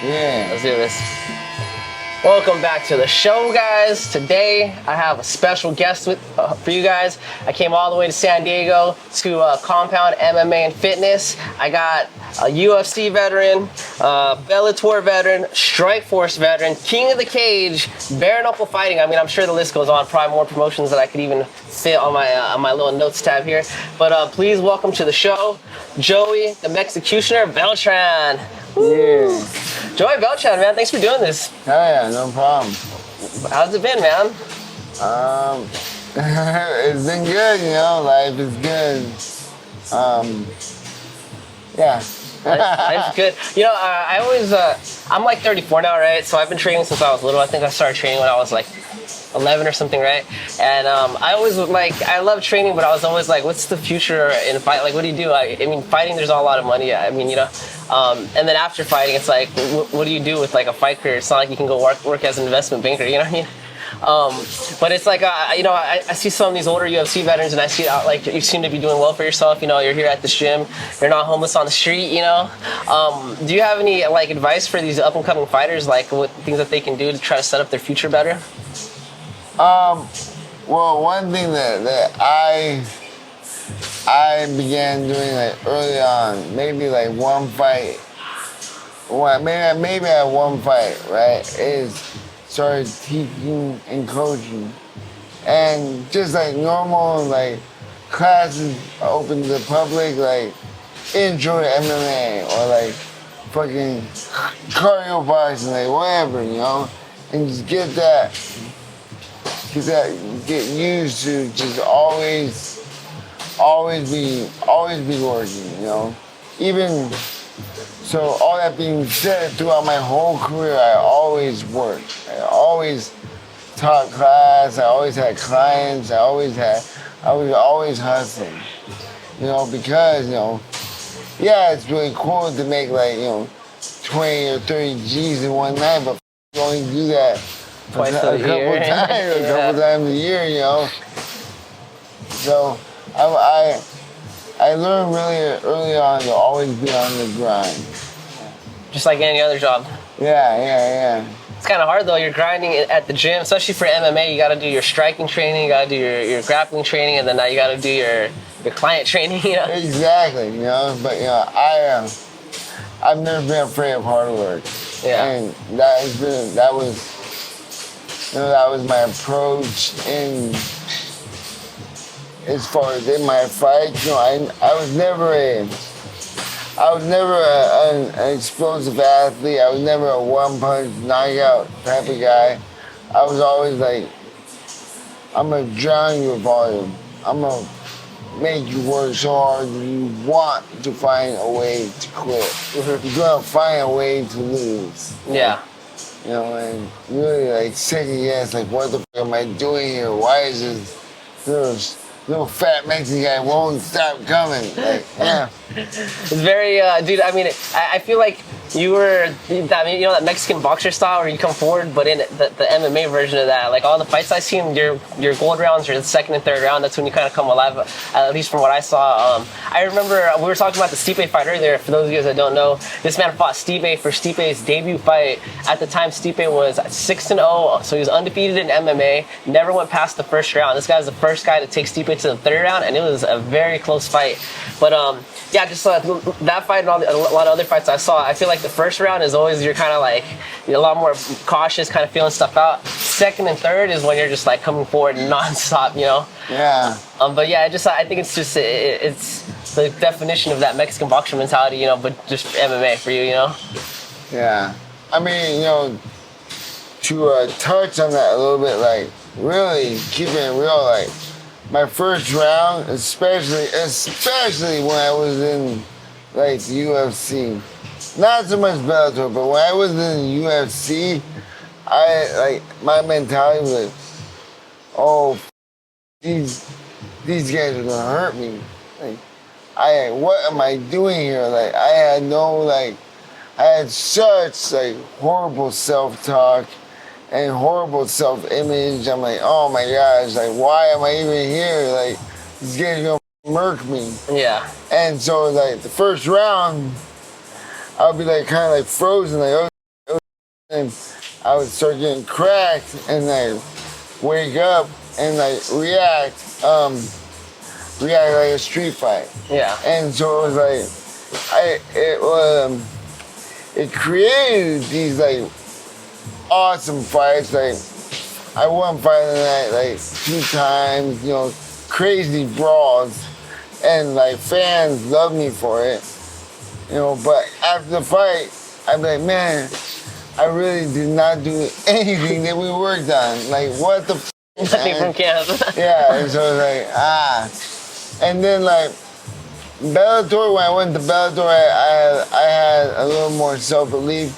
Yeah. Let's do this. Welcome back to the show, guys. Today, I have a special guest for you guys. I came all the way to San Diego to Compound MMA and Fitness. I got a UFC veteran, Bellator veteran, Strikeforce veteran, King of the Cage, bare-knuckle fighting. I mean, I'm sure the list goes on. Probably more promotions that I could even fit on my little notes tab here. But please welcome to the show, Joey, the Mexicutioner Beltran. Woo. Yeah. Joey Beltran, man, thanks for doing this. Oh yeah, no problem. How's it been, man? It's been good, you know, life is good. Yeah. Life's good. You know, I always, I'm like 34 now, right? So I've been training since I was little. I think I started training when I was like 11 or something, right? And I always I love training, but I was always like, what's the future in fight? Like, what do you do? I mean, fighting, there's not a lot of money. I mean, you know, and then after fighting, it's like, what do you do with like a fight career? It's not like you can go work as an investment banker, you know what I mean? But it's like, you know, I see some of these older UFC veterans and I see like you seem to be doing well for yourself. You know, you're here at this gym, you're not homeless on the street, you know. Do you have any like advice for these up and coming fighters, like what things that they can do to try to set up their future better? Well, one thing that I began doing like early on, maybe like one fight, maybe I had one fight, right, is started teaching and coaching. And just like normal, like classes open to the public, like intro to MMA or like fucking cardio boxing, like whatever, you know, and just get used to just always be working, you know. Even so, all that being said, throughout my whole career, I always worked. I always taught class. I always had clients. I was always hustling, you know, because, you know, yeah, it's really cool to make like, you know, 20 or 30 G's in one night, but you only do that a couple times a year, you know. So I learned really early on to always be on the grind. Just like any other job. Yeah. It's kind of hard though. You're grinding at the gym, especially for MMA. You got to do your striking training, you got to do your grappling training, and then now you got to do your client training. You know. Exactly. You know, but you know, I've never been afraid of hard work. Yeah. And that was my approach in. As far as in my fight, you know, I was never an explosive athlete. I was never a one-punch knockout type of guy. I was always like, I'm gonna drown you with volume. I'm gonna make you work so hard that you want to find a way to quit. You're gonna find a way to lose. Yeah. You know, and really like second guess, like what the fuck am I doing here? Why is this little fat Mexican guy won't stop coming? Like, yeah. It's very, dude, I mean, I feel like you were, I mean, you know, that Mexican boxer style where you come forward, but in the MMA version of that, like all the fights I seen, your gold rounds or the second and third round, that's when you kind of come alive, at least from what I saw. I remember we were talking about the Stipe fight earlier. For those of you guys that don't know, this man fought Stipe for Stipe's debut fight. At the time, Stipe was 6-0, so he was undefeated in MMA, never went past the first round. This guy was the first guy to take Stipe to the third round, and it was a very close fight. But yeah, just that fight and a lot of other fights I saw, I feel like the first round is always you're kind of like you're a lot more cautious, kind of feeling stuff out. Second and third is when you're just like coming forward nonstop, you know. Yeah. But yeah, I think it's just it's the definition of that Mexican boxer mentality, you know, but just MMA for you, you know. Yeah. I mean, you know, to touch on that a little bit, like really keeping it real, like. My first round, especially when I was in like the UFC, not so much Bellator, but when I was in the UFC, my mentality was like, oh, these guys are gonna hurt me. Like, what am I doing here? Like, I had such like horrible self-talk and horrible self-image. I'm like, oh my gosh, like why am I even here? Like, this guy's gonna murk me. Yeah. And so like the first round, I'll be like kind of like frozen, like, oh and I would start getting cracked and like wake up and like react like a street fight. Yeah. And so it was like, it created these like awesome fights. Like I won fight of the night like 2 times, you know, crazy brawls, and like fans loved me for it, you know. But after the fight, I'd be like, man, I really did not do anything that we worked on. Like what the Nothing from camp. yeah, and so it was like, and then like Bellator, when I went to Bellator, I had a little more self-belief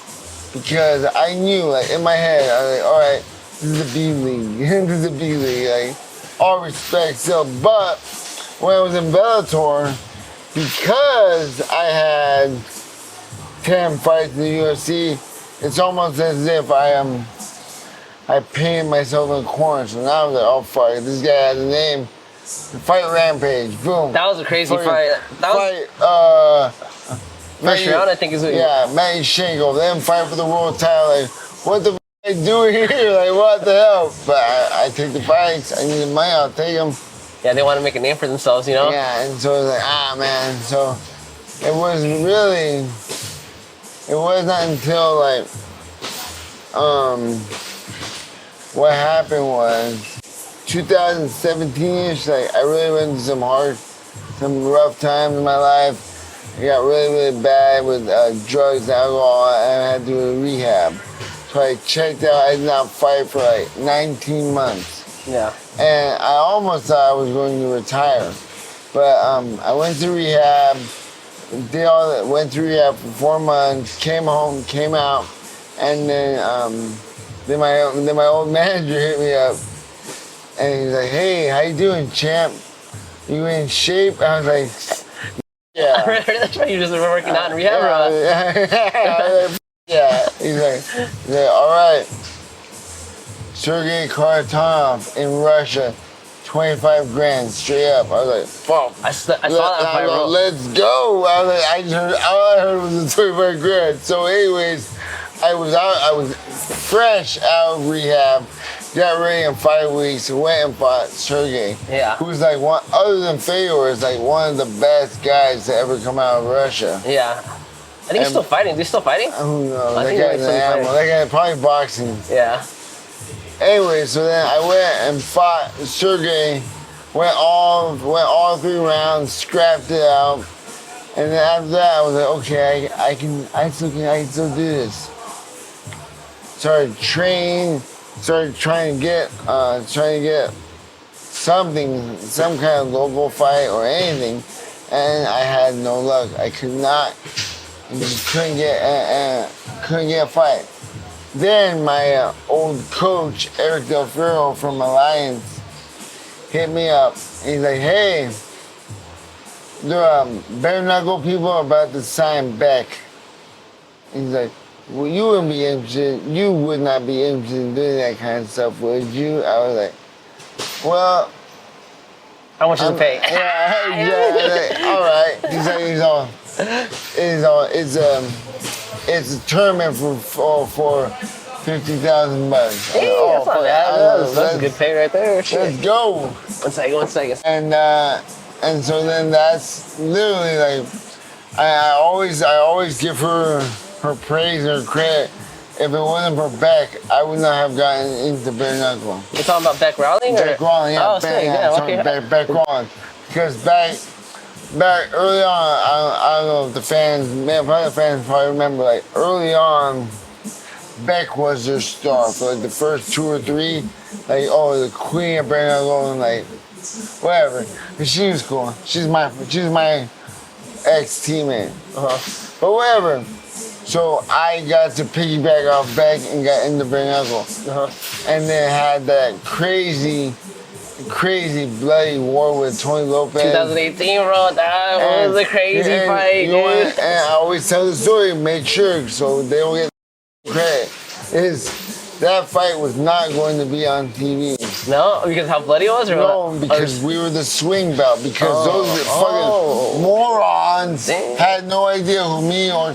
because I knew, like in my head, I was like, all right, this is the B League, this is the B League, like all respect still. But when I was in Bellator, because I had 10 fights in the UFC, it's almost as if I painted myself in a corner. So now I'm like, oh fuck, this guy has a name. Fight Rampage, boom. That was a crazy fight. That was first round, I think is what Matty Shanko. Then fight for the world title. Like, what the f I doing here? Like, what the hell? But I take the fights. I need the money. I'll take them. Yeah, they want to make a name for themselves, you know. Yeah, and so it's like, man. So it was really. It wasn't until like, what happened was 2017-ish, like I really went through some rough times in my life. I got really, really bad with drugs, alcohol, and I had to do rehab. So I checked out. I did not fight for like 19 months. Yeah. And I almost thought I was going to retire. But I went to rehab, went to rehab for 4 months, came home, came out, and then my old manager hit me up. And he's like, hey, how you doing, champ? You in shape? I was like, yeah. That's why you just were working out in rehab. Yeah. He's like, all right. Sergey Karatanov in Russia, 25 grand straight up. I was like, fuck. I saw that fight, bro. Let's go. I was like, all I heard was the 25 grand. So anyways, I was fresh out of rehab. Got ready in 5 weeks, went and fought Sergey. Yeah. Who's like other than Fedor, is like one of the best guys to ever come out of Russia. Yeah. I think he's still fighting. Is he still fighting? Who knows? I That think guy's an animal. That guy probably boxing. Yeah. Anyway, so then I went and fought Sergey, went all 3 rounds, scrapped it out. And then after that, I was like, okay, I can still do this. Started training. Started trying to get something, some kind of local fight or anything, and I had no luck. I could not, just couldn't get a fight. Then my old coach Eric Del Fierro from Alliance hit me up. He's like, hey, the bare-knuckle people are about to sign Beck. He's like, well, you wouldn't be interested. You would not be interested in doing that kind of stuff, would you? I was like, well, how much does it pay? Yeah. Like, all right. It's a tournament for $50,000. Hey, that's not bad. That's a good pay right there. Shit. Let's go. One second. And so then that's literally like, I always give her praise and her credit. If it wasn't for Beck, I would not have gotten into bare knuckle. You're talking about Beck Rowling? Beck Rowling, yeah. Oh, okay. Beck Rowling. Because back early on, I don't know if the fans probably remember, like early on, Beck was their star for like the first 2 or 3. Like, oh, the queen of bare knuckle, and like, whatever. But she was cool. She's my ex-teammate. But whatever. So I got to piggyback off Beck and got into bare knuckle. And then had that crazy bloody war with Tony Lopez. 2018, bro. That was a crazy fight, dude. And I always tell the story, make sure so they don't get credit. That fight was not going to be on TV. No, because how bloody it was, or no, what? because we were the swing belt. Because those fucking morons had no idea who me or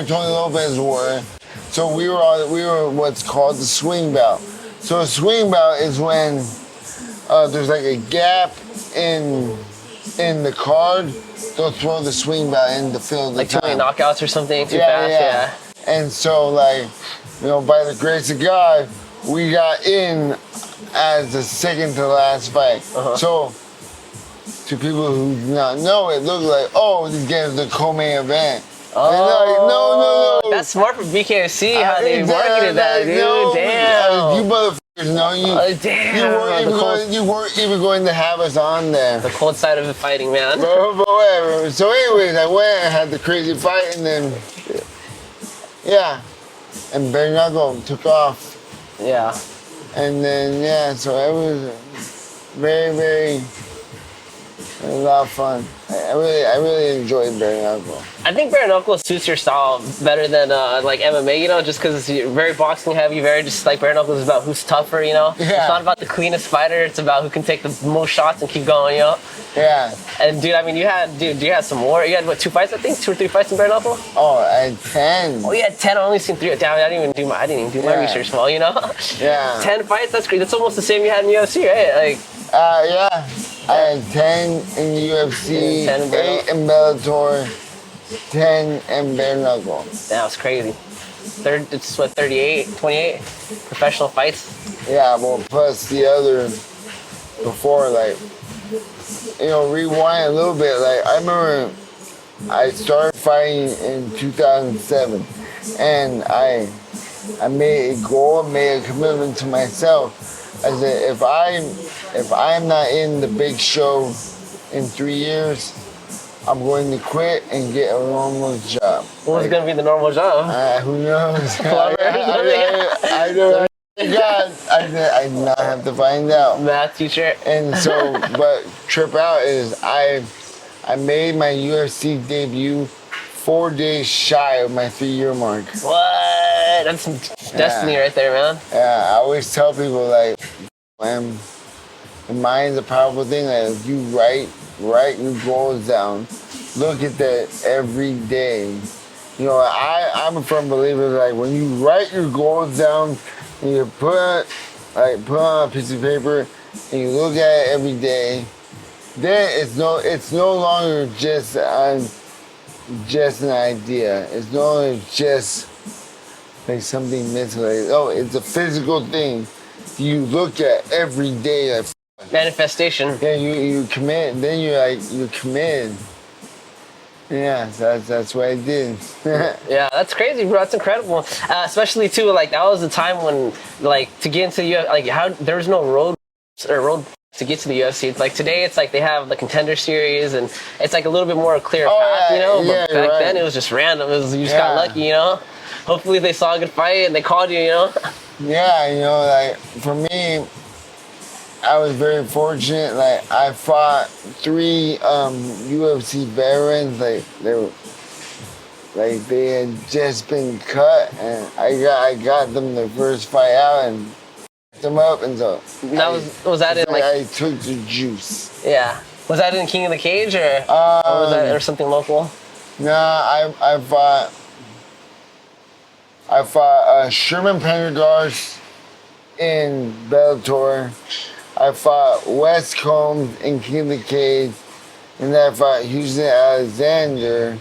Tony Lopez were. So we were what's called the swing belt. So a swing belt is when there's like a gap in the card. They'll throw the swing belt in to fill the Like too many time. knockouts or something too fast. Yeah. And so, like, you know, by the grace of God, we got in as the second to last fight. So, to people who do not know, it looked like, oh, this game's the co-main event. Oh, like, no. That's smart for BKFC how they marketed that, dude. No, Damn. you motherfuckers know you weren't even going to have us on there. The cold side of the fighting, man. But whatever. So, anyways, I went and had the crazy fight, and then, yeah, and bare-knuckle took off. Yeah. And then, yeah, so it was very, a lot of fun. I really enjoyed bare-knuckle. I think bare-knuckle suits your style better than like MMA, you know, just because you're very boxing heavy, very just like bare-knuckle is about who's tougher, you know. Yeah. It's not about the cleanest fighter, it's about who can take the most shots and keep going, you know. Yeah. And dude, I mean, you had some more. You had what, 2 fights? I think 2 or 3 fights in bare-knuckle. Oh, I had 10. Oh, you had 10. I only seen 3. Damn, I didn't even do my research well, you know. Yeah. 10 fights. That's great. That's almost the same you had in UFC, right? Like. Yeah. I had 10 in the UFC, 8 in Bellator, 10 in bare-knuckle. That was crazy. It's what, 38, 28 professional fights? Yeah, well, plus the other before, like, you know, rewind a little bit. Like, I remember I started fighting in 2007, and I made a goal, made a commitment to myself. I said, if I'm not in the big show in 3 years, I'm going to quit and get a normal job. What's going to be the normal job? Who knows? Plumber? I know. God, I did not have to find out. Math teacher. And so, but trip out is I made my UFC debut 4 days shy of my 3-year mark. What? That's some destiny right there, man. Yeah, I always tell people, like, the mind's a powerful thing. Like, if you write your goals down, look at that every day. You know, I'm a firm believer, like, when you write your goals down and you put on a piece of paper and you look at it every day, then it's no longer just an idea. It's no longer just like something mental. Like, oh, it's a physical thing you look at every day. Like, manifestation. Yeah, you commit. Then you're committed. Yeah, that's what I did. Yeah, that's crazy, bro. That's incredible. Especially too, like that was the time when, like, to get into the like how there was no road to get to the UFC. It's like today, it's like they have the Contender Series, and it's like a little bit more clear path, yeah, you know. yeah, But back then, it was just random. You just got lucky, you know. Hopefully, they saw a good fight and they called you, you know. Yeah, you know, like for me, I was very fortunate. Like I fought 3 UFC veterans. They had just been cut, and I got them their first fight out and them up, and so was that in like I took the juice. Yeah, was that in King of the Cage or was that or something local? Nah, I fought Sherman Pendergast in Bellator. I fought Wes Combs in King of the Cage, and then I fought Houston Alexander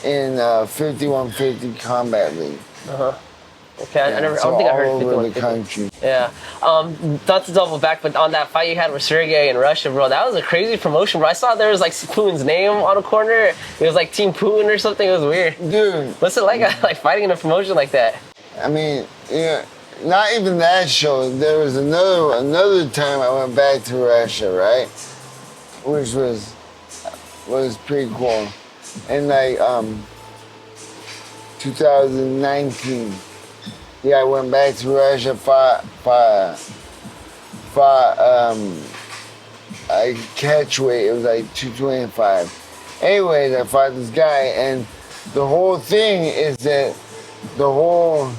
in 5150 Combat League. Okay, Yeah, I don't think I heard all over 5150. the country. Yeah. Not to double back, but on that fight you had with Sergey in Russia, bro, that was a crazy promotion, bro. I saw there was like Putin's name on a corner. It was like Team Putin or something. It was weird. Dude. What's it like fighting in a promotion like that? I mean, yeah, not even that show. There was another time I went back to Russia, right? Which was pretty cool. And like 2019. Yeah, I went back to Russia, fought a catch weight. It was like 225. Anyways, I fought this guy, and the whole thing is that the whole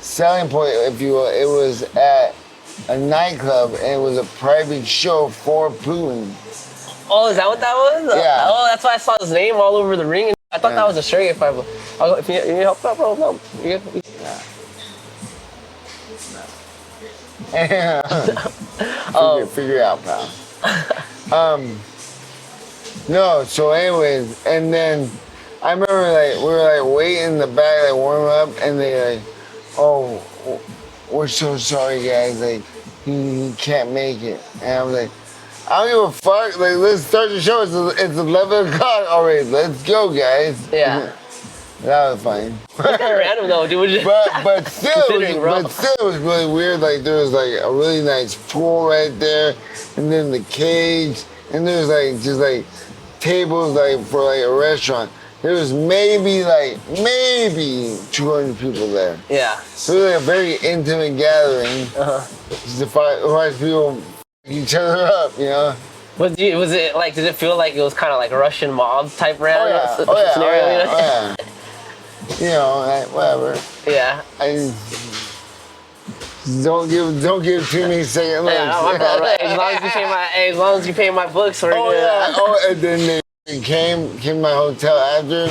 selling point, if you will, it was at a nightclub, and it was a private show for Putin. Oh, is that what that was? Yeah. Oh, that's why I saw his name all over the ring. I thought that was a Sergey fight. If you need help, bro, no. You good? Figure it out, pal. No, so anyways, and then I remember like we were like waiting in the back, like warming up, and they like, oh, we're so sorry, guys, like he can't make it, and I was like, I don't give a fuck, like let's start the show. It's 11 o'clock already. Let's go, guys. Yeah. That was fine. It's kind of random though, dude. But still, it was really weird. Like there was like a really nice pool right there, and then the cage, and there was like just like tables like for like a restaurant. There was maybe 200 people there. Yeah. So it was like a very intimate gathering. Just to watch people f- each other up, you know. Was it like? Did it feel like it was kind of like Russian mob type random scenario? Oh yeah. You know, like, whatever. Yeah. I don't give too many second looks. Yeah, no, my bad, right? As long as you pay my books, we're good. Yeah. Oh, and then they came to my hotel after.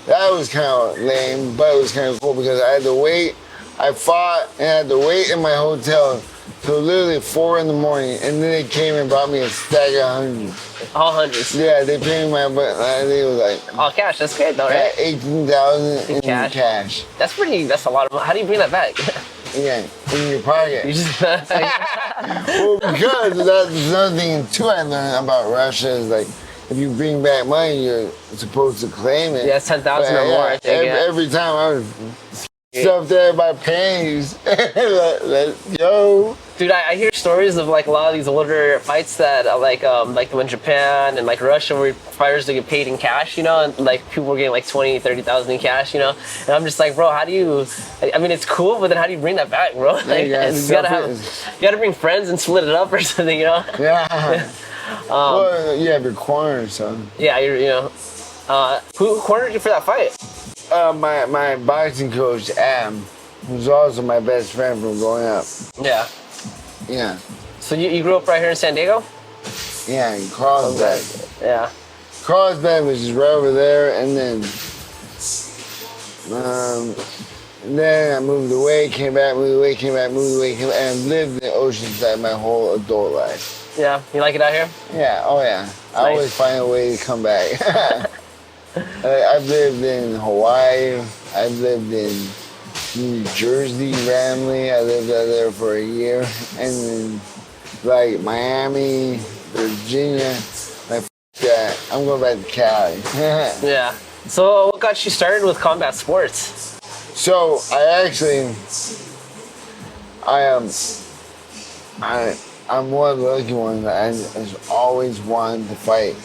That was kind of lame, but it was kind of cool because I had to wait. I fought and I had to wait in my hotel till literally 4 in the morning, and then they came and brought me a stack of hundreds. All hundreds. Yeah, they paid me I think it was like all cash. That's good though, right? 18,000 in cash. That's a lot of money. How do you bring that back? Yeah, in your pocket. You just Well, because that's another thing too I learned about Russia is like if you bring back money, you're supposed to claim it. Yeah, it's 10,000 or more. I think. Every time I was stuffed there by panties. Let's go. Dude, I hear stories of like a lot of these older fights that like in Japan and like Russia where fighters to get paid in cash, you know, and like people were getting like 20, 30,000 in cash, you know, and I'm just like, bro, how do you? I mean, it's cool, but then how do you bring that back, bro? Like, you gotta bring friends and split it up or something, you know? Yeah. Well, you have your corner, son. Yeah, who cornered you for that fight? My boxing coach, Am, who's also my best friend from growing up. Yeah. Yeah. So you grew up right here in San Diego? Yeah, in Carlsbad. Yeah. Carlsbad was just right over there, and then I moved away, came back, moved away, came back, moved away, came back, and lived in Oceanside my whole adult life. Yeah, you like it out here? Yeah, oh yeah. I always find a way to come back. I've lived in Hawaii. I've lived in New Jersey randomly. I lived out there for a year. And then, like, Miami, Virginia. Like, that. I'm going back to Cali. Yeah. So what got you started with combat sports? So, I'm one of the lucky ones that I just always wanted to fight.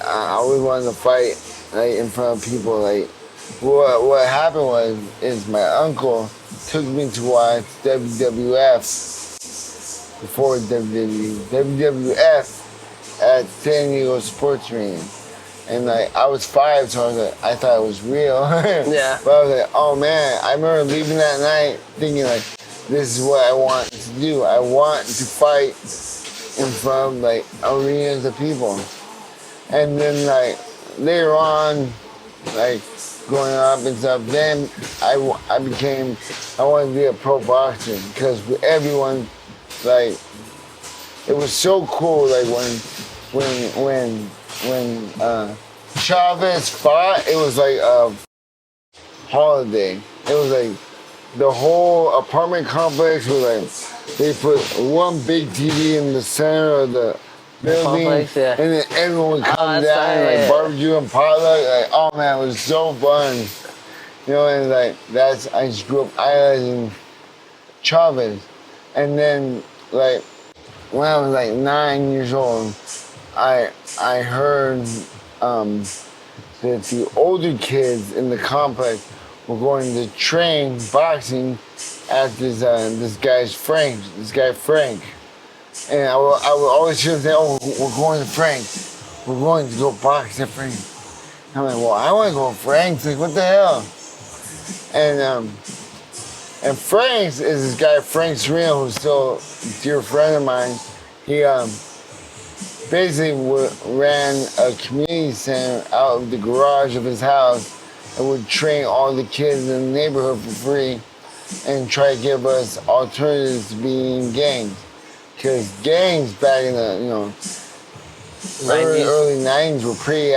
I always wanted to fight like in front of people. Like what happened is my uncle took me to watch WWF before WWF at San Diego Sports Arena. And like I was 5, so I thought it was real. Yeah. But I was like, oh man, I remember leaving that night thinking like, this is what I want to do. I want to fight in front of like arenas of people. And then like later on, like growing up and stuff, then I wanted to be a pro boxer because everyone, like, it was so cool. Like when Chavez fought, it was like a holiday. It was like the whole apartment complex was like, they put one big TV in the center of the building, complex, yeah. and then everyone would come down and like barbecue and potluck. Like, oh man, it was so fun. You know, and like I just grew up idolizing Chavez. And then like when I was like 9 years old, I heard that the older kids in the complex were going to train boxing at this guy Frank. And I would always hear them say, oh, we're going to Frank. We're going to go box at Frank. I'm like, well, I want to go to Frank's. Like, what the hell? And Frank's is this guy, Frank Sereno, who's still a dear friend of mine. basically ran a community center out of the garage of his house and would train all the kids in the neighborhood for free and try to give us alternatives to being in gangs. Because gangs back in the, early 90s were pretty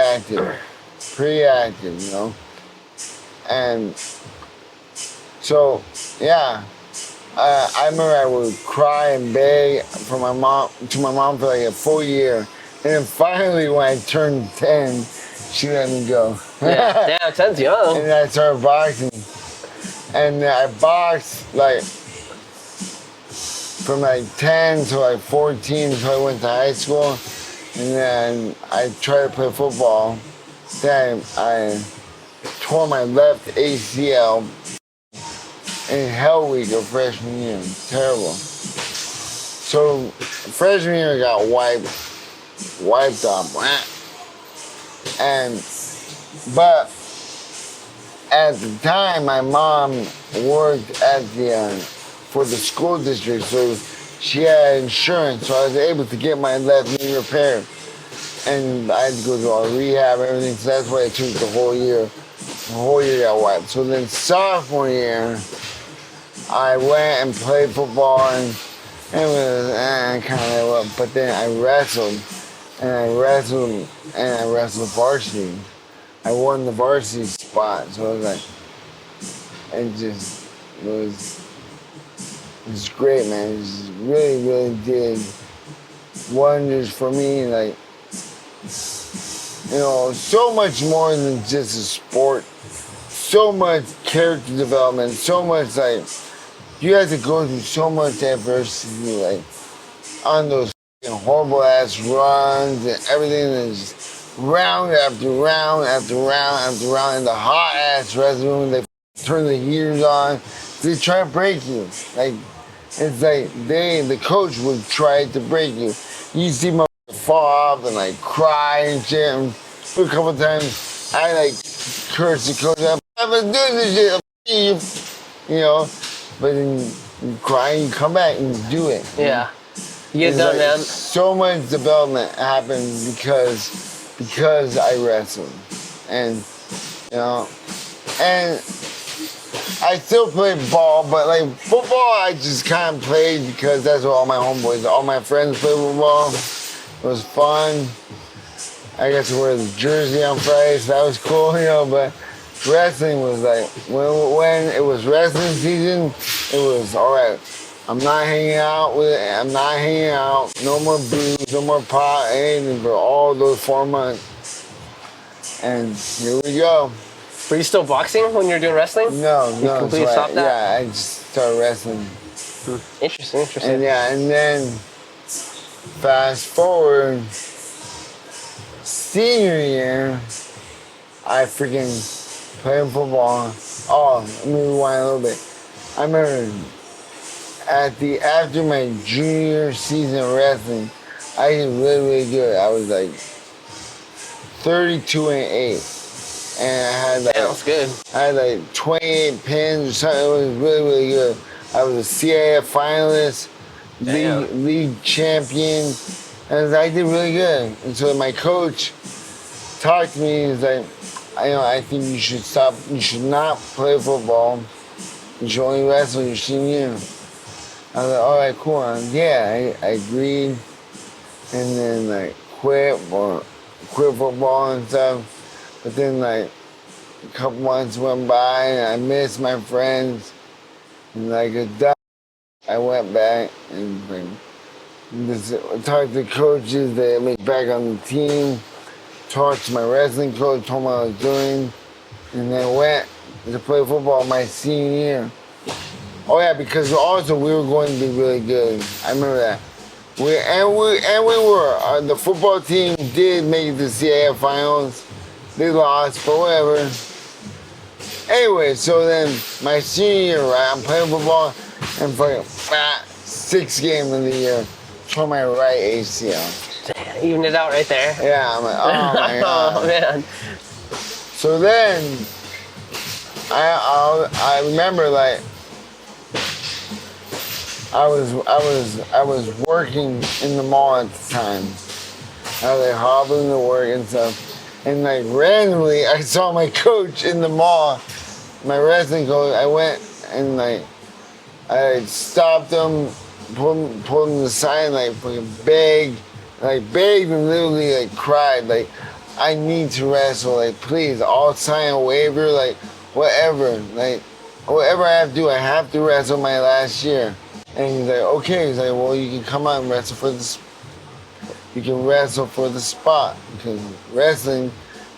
active, And so, yeah, I remember I would cry and beg to my mom for like a full year. And then finally, when I turned 10, she let me go. Yeah, damn, 10's young. And I started boxing. And I boxed like from like 10 to like 14 until I went to high school. And then I tried to play football. Then I tore my left ACL in Hell Week of freshman year. Terrible. So freshman year I got wiped off. But at the time my mom worked for the school district, so she had insurance, so I was able to get my left knee repaired. And I had to go through all rehab and everything, so that's why it took the whole year. The whole year got wiped. So then sophomore year, I went and played football, and it was kind of, but then I wrestled varsity. I won the varsity spot, so it was like, it was great, man. It just really, really did wonders for me, like, so much more than just a sport, so much character development, so much, like, you have to go through so much adversity, like, on those horrible ass runs and everything that's round after round after round after round in the hot ass restroom. They turn the heaters on. They try to break you. Like, it's like the coach would try to break you. You see my fall off and like cry and shit. And a couple times I like curse the coach. I'm doing this shit. But then you cry and you come back and you do it. Yeah. You get done, man. So much development happened because I wrestled. And and I still play ball, but like football I just kind of played because that's what all my friends play football. It was fun. I got to wear the jersey on Friday, so that was cool, but wrestling was like, when it was wrestling season, it was all right. I'm not hanging out. No more booze, no more pot, anything for all those 4 months. And here we go. Were you still boxing when you were doing wrestling? No. You completely stopped that? Yeah, I just started wrestling. Interesting. And then fast forward, senior year, I freaking played football. Oh, let me rewind a little bit. I remember after my junior season of wrestling, I did really, really good. I was like 32-8. And I had like, that's good. I had like 28 pins or something. It was really, really good. I was a CIF finalist, league champion, and I did really good. And so my coach talked to me. He's like, I think you should stop. You should not play football. You should only wrestle your senior year. I was like, all right, cool. I agreed, and then like quit football and stuff. But then like a couple months went by and I missed my friends. And like I went back and talked to coaches that had me back on the team. Talked to my wrestling coach, told him what I was doing. And then went to play football my senior year. Oh yeah, because also we were going to be really good. I remember that. We were. The football team did make the CIF finals. They lost, but whatever. Anyway, so then my senior year, right, I'm playing football, and for 6th game of the year, tore my right ACL. Even it out right there. Yeah, I'm like, oh my god. Oh man. So then, I remember like I was working in the mall at the time, I was like hobbling to work and stuff. And like randomly, I saw my coach in the mall, my wrestling coach. I went and like, I stopped him, pulled him aside, like fucking begged and literally like cried, like, I need to wrestle, like please, I'll sign a waiver, like whatever I have to do, I have to wrestle my last year. And he's like, okay, he's like, well, you can come out and wrestle for this. You can wrestle for the spot because wrestling,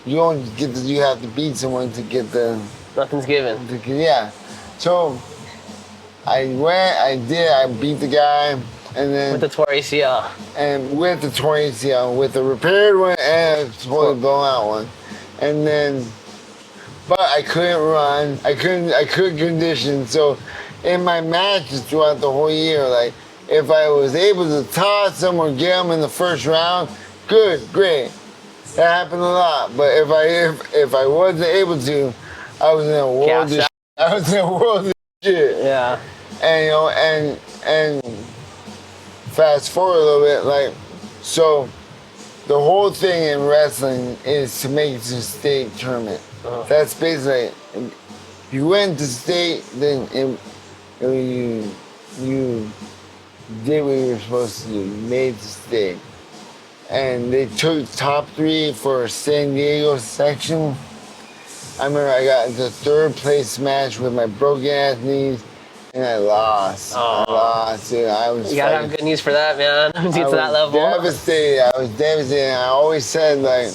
you don't get you have to beat someone to get the. Nothing's given. Yeah, so I went, I beat the guy, and then with the torn ACL. And with the torn ACL, with the repaired one and a totally blown out one, and then, but I couldn't run, I couldn't condition, so in my matches throughout the whole year, like, if I was able to toss them or get them in the first round, good, great. That happened a lot. But if I wasn't able to, I was in a world of I was in a world of shit. Yeah. And you know, and fast forward a little bit, like, so the whole thing in wrestling is to make it to state tournament. That's basically, if you went to state, then you did what you were supposed to do, made the state. And they took top 3 for San Diego section. I remember I got into third place match with my broken ass knees, and I lost. I lost, dude. You gotta have good knees for that, man. To get to that level. Devastated. I was devastated. I always said, like,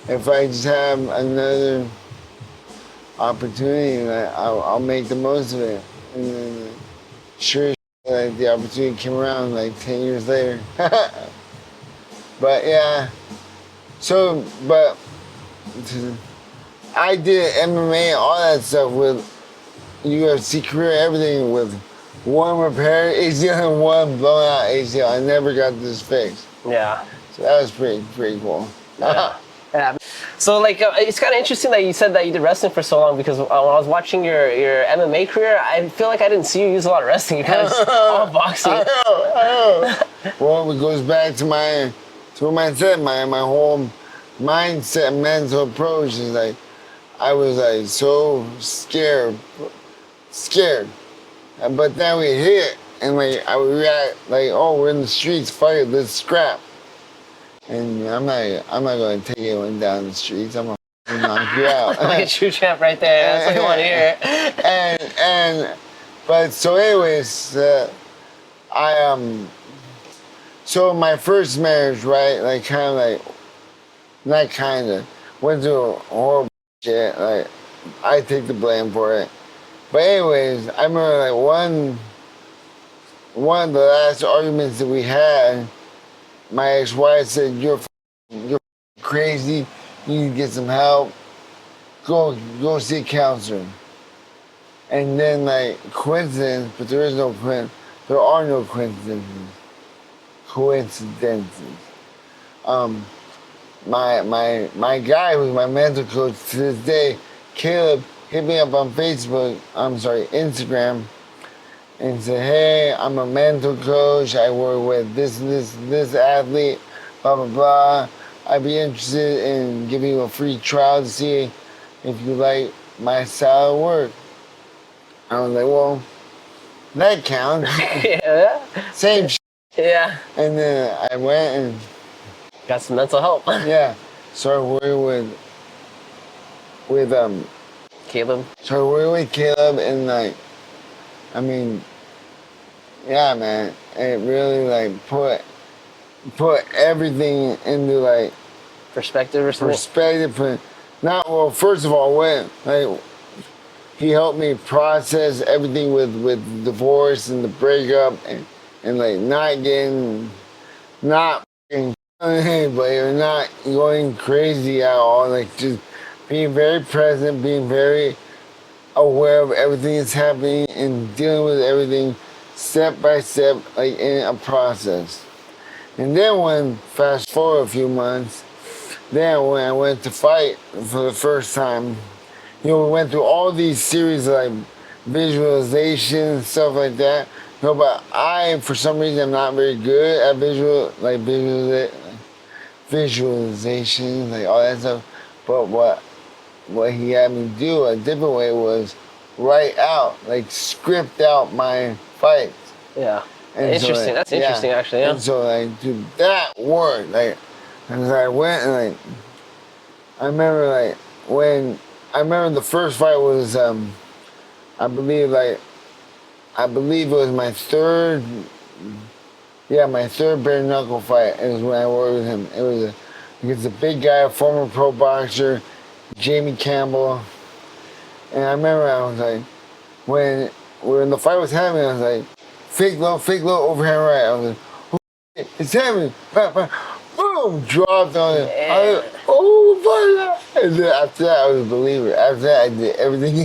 if I just have another opportunity, like, I'll make the most of it. And then, sure, like, the opportunity came around like 10 years later. But yeah, so, but I did MMA, all that stuff with UFC career, everything with one repaired ACL and one blown out ACL. I never got this fixed. Yeah. So that was pretty cool. Yeah. Yeah. So like, it's kind of interesting that you said that you did wrestling for so long, because when I was watching your MMA career, I feel like I didn't see you use a lot of wrestling. You kind of all boxing. I know. Well, it goes back to my mindset, my whole mindset, mental approach is like, I was like so scared, but then we hit, and like I would react like, oh, we're in the streets, fight, let's scrap. And I'm not gonna take anyone down the streets. I'm gonna knock you out. Like a true champ right there. That's what you want to hear. But so anyways, so my first marriage, right? Like went through horrible shit. Like, I take the blame for it. But anyways, I remember like one of the last arguments that we had, my ex-wife said, you're crazy, you need to get some help, go see a counselor. And then like coincidence, but there are no coincidences. My guy who's my mental coach to this day, Caleb, hit me up on Instagram, and said, hey, I'm a mental coach, I work with this athlete, blah, blah, blah. I'd be interested in giving you a free trial to see if you like my style of work. I was like, well, that counts. Yeah. Same shit. Yeah. And then I went and got some mental help. Yeah. Started working with Caleb. Started working with Caleb, and like, I mean, yeah, man, it really like put everything into like perspective or something. First of all, when like he helped me process everything with divorce and the breakup and like not anybody or not going crazy at all, like just being very present, being very aware of everything that's happening and dealing with everything step by step, like in a process. And then when fast forward a few months, then when I went to fight for the first time, we went through all these series of like visualization, stuff like that. But I, for some reason, I'm not very good at visualization. visualization, like all that stuff. But what he had me do a different way was write out, like script out my fights. Yeah. And Interesting. so, like, That's interesting, actually. Yeah. And so, like, dude, that worked. Like, as I went and like, I remember like when I remember the first fight was I believe it was my third. Yeah, my third bare-knuckle fight. It was when I worked with him. It was against a big guy, a former pro boxer, Jamie Campbell. And I remember I was like, when the fight was happening, I was like, fake low, overhand right. I was like, oh, shit, it's happening. Boom, dropped on it. I was like, oh my God. And then after that, I was a believer. After that, I did everything.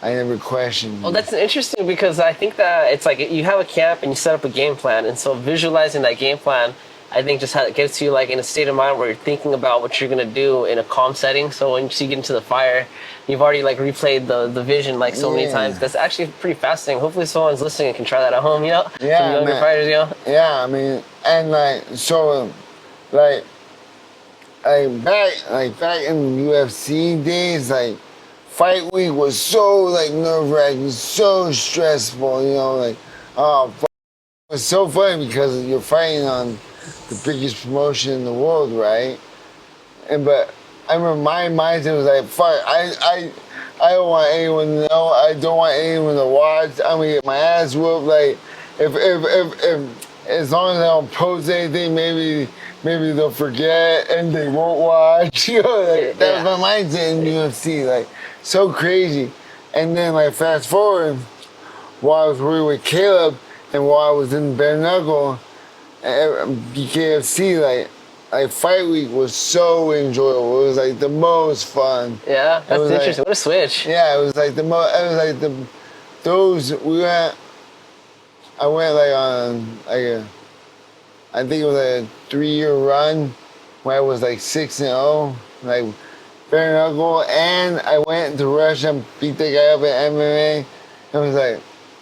I never questioned. Well, that's interesting because I think that it's like you have a camp and you set up a game plan, and so visualizing that game plan, I think just gets you like in a state of mind where you're thinking about what you're gonna do in a calm setting. So once you get into the fire, you've already like replayed the vision like so many times. That's actually pretty fascinating. Hopefully, someone's listening and can try that at home. You know, yeah, some younger fighters, you know. Yeah, I mean, and like so, like back in the UFC days, like. Fight week was so like nerve-wracking, so stressful, you know, like it was so funny because you're fighting on the biggest promotion in the world, right? But I remember my mindset was like, fuck, I don't want anyone to know, I don't want anyone to watch, I'm gonna get my ass whooped, like if as long as I don't post anything, maybe they'll forget and they won't watch. You know, like, that was my mindset in UFC, like so crazy. And then like fast forward, while I was working with Caleb and while I was in bare-knuckle, BKFC, like fight week was so enjoyable. It was like the most fun. Yeah, that's interesting. Like, what a switch. Yeah, it was like the most. It was like those we went. I went like on like I think it was like a 3-year run where I was like 6-0, like bare-knuckle, and I went to Russia and beat the guy up at MMA.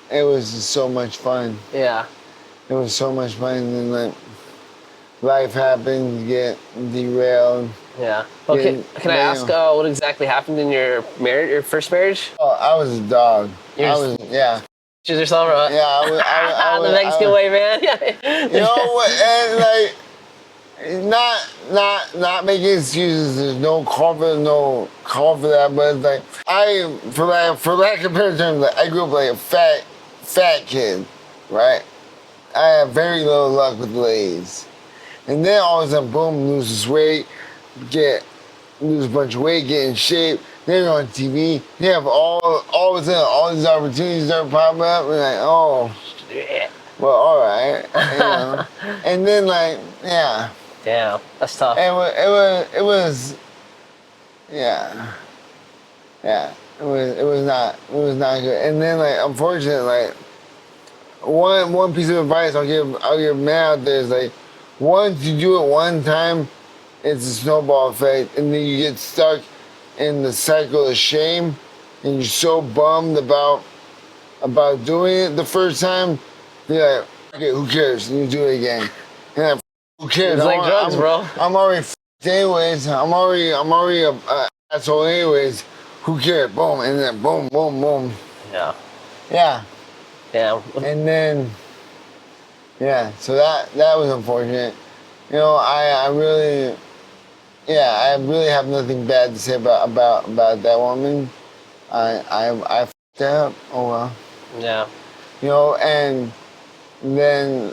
It was just so much fun. Yeah. It was so much fun, and then like life happened, you get derailed. Yeah. Okay. Can I ask what exactly happened in your marriage, your first marriage? Oh, I was a dog. Yeah. Or something, right? Yeah, I was the Mexican way, man. You know what? And like, not making excuses. There's no call for that. But it's like for lack of better terms, like I grew up like a fat kid, right? I have very little luck with ladies, and then all of a sudden, boom, lose this weight, lose a bunch of weight, get in shape. Then you're on TV. You have all of a sudden all these opportunities start popping up, and like, oh, well, all right, you know. And then like, yeah. Damn, that's tough. And it was, yeah. It was not good. And then like, unfortunately, like one piece of advice I'll give man out there is like, once you do it one time, it's a snowball effect, and then you get stuck in the cycle of shame, and you're so bummed about doing it the first time, you're like, okay, who cares? And you do it again. And like, who cares? It's like drugs, bro. I'm already anyways. I'm already a asshole anyways. Who cares? Boom, and then boom, boom, boom. Yeah. Yeah. Yeah. And then, yeah. So that was unfortunate. You know, I really have nothing bad to say about that woman. I f***ed up. Oh well. Yeah. You know, and then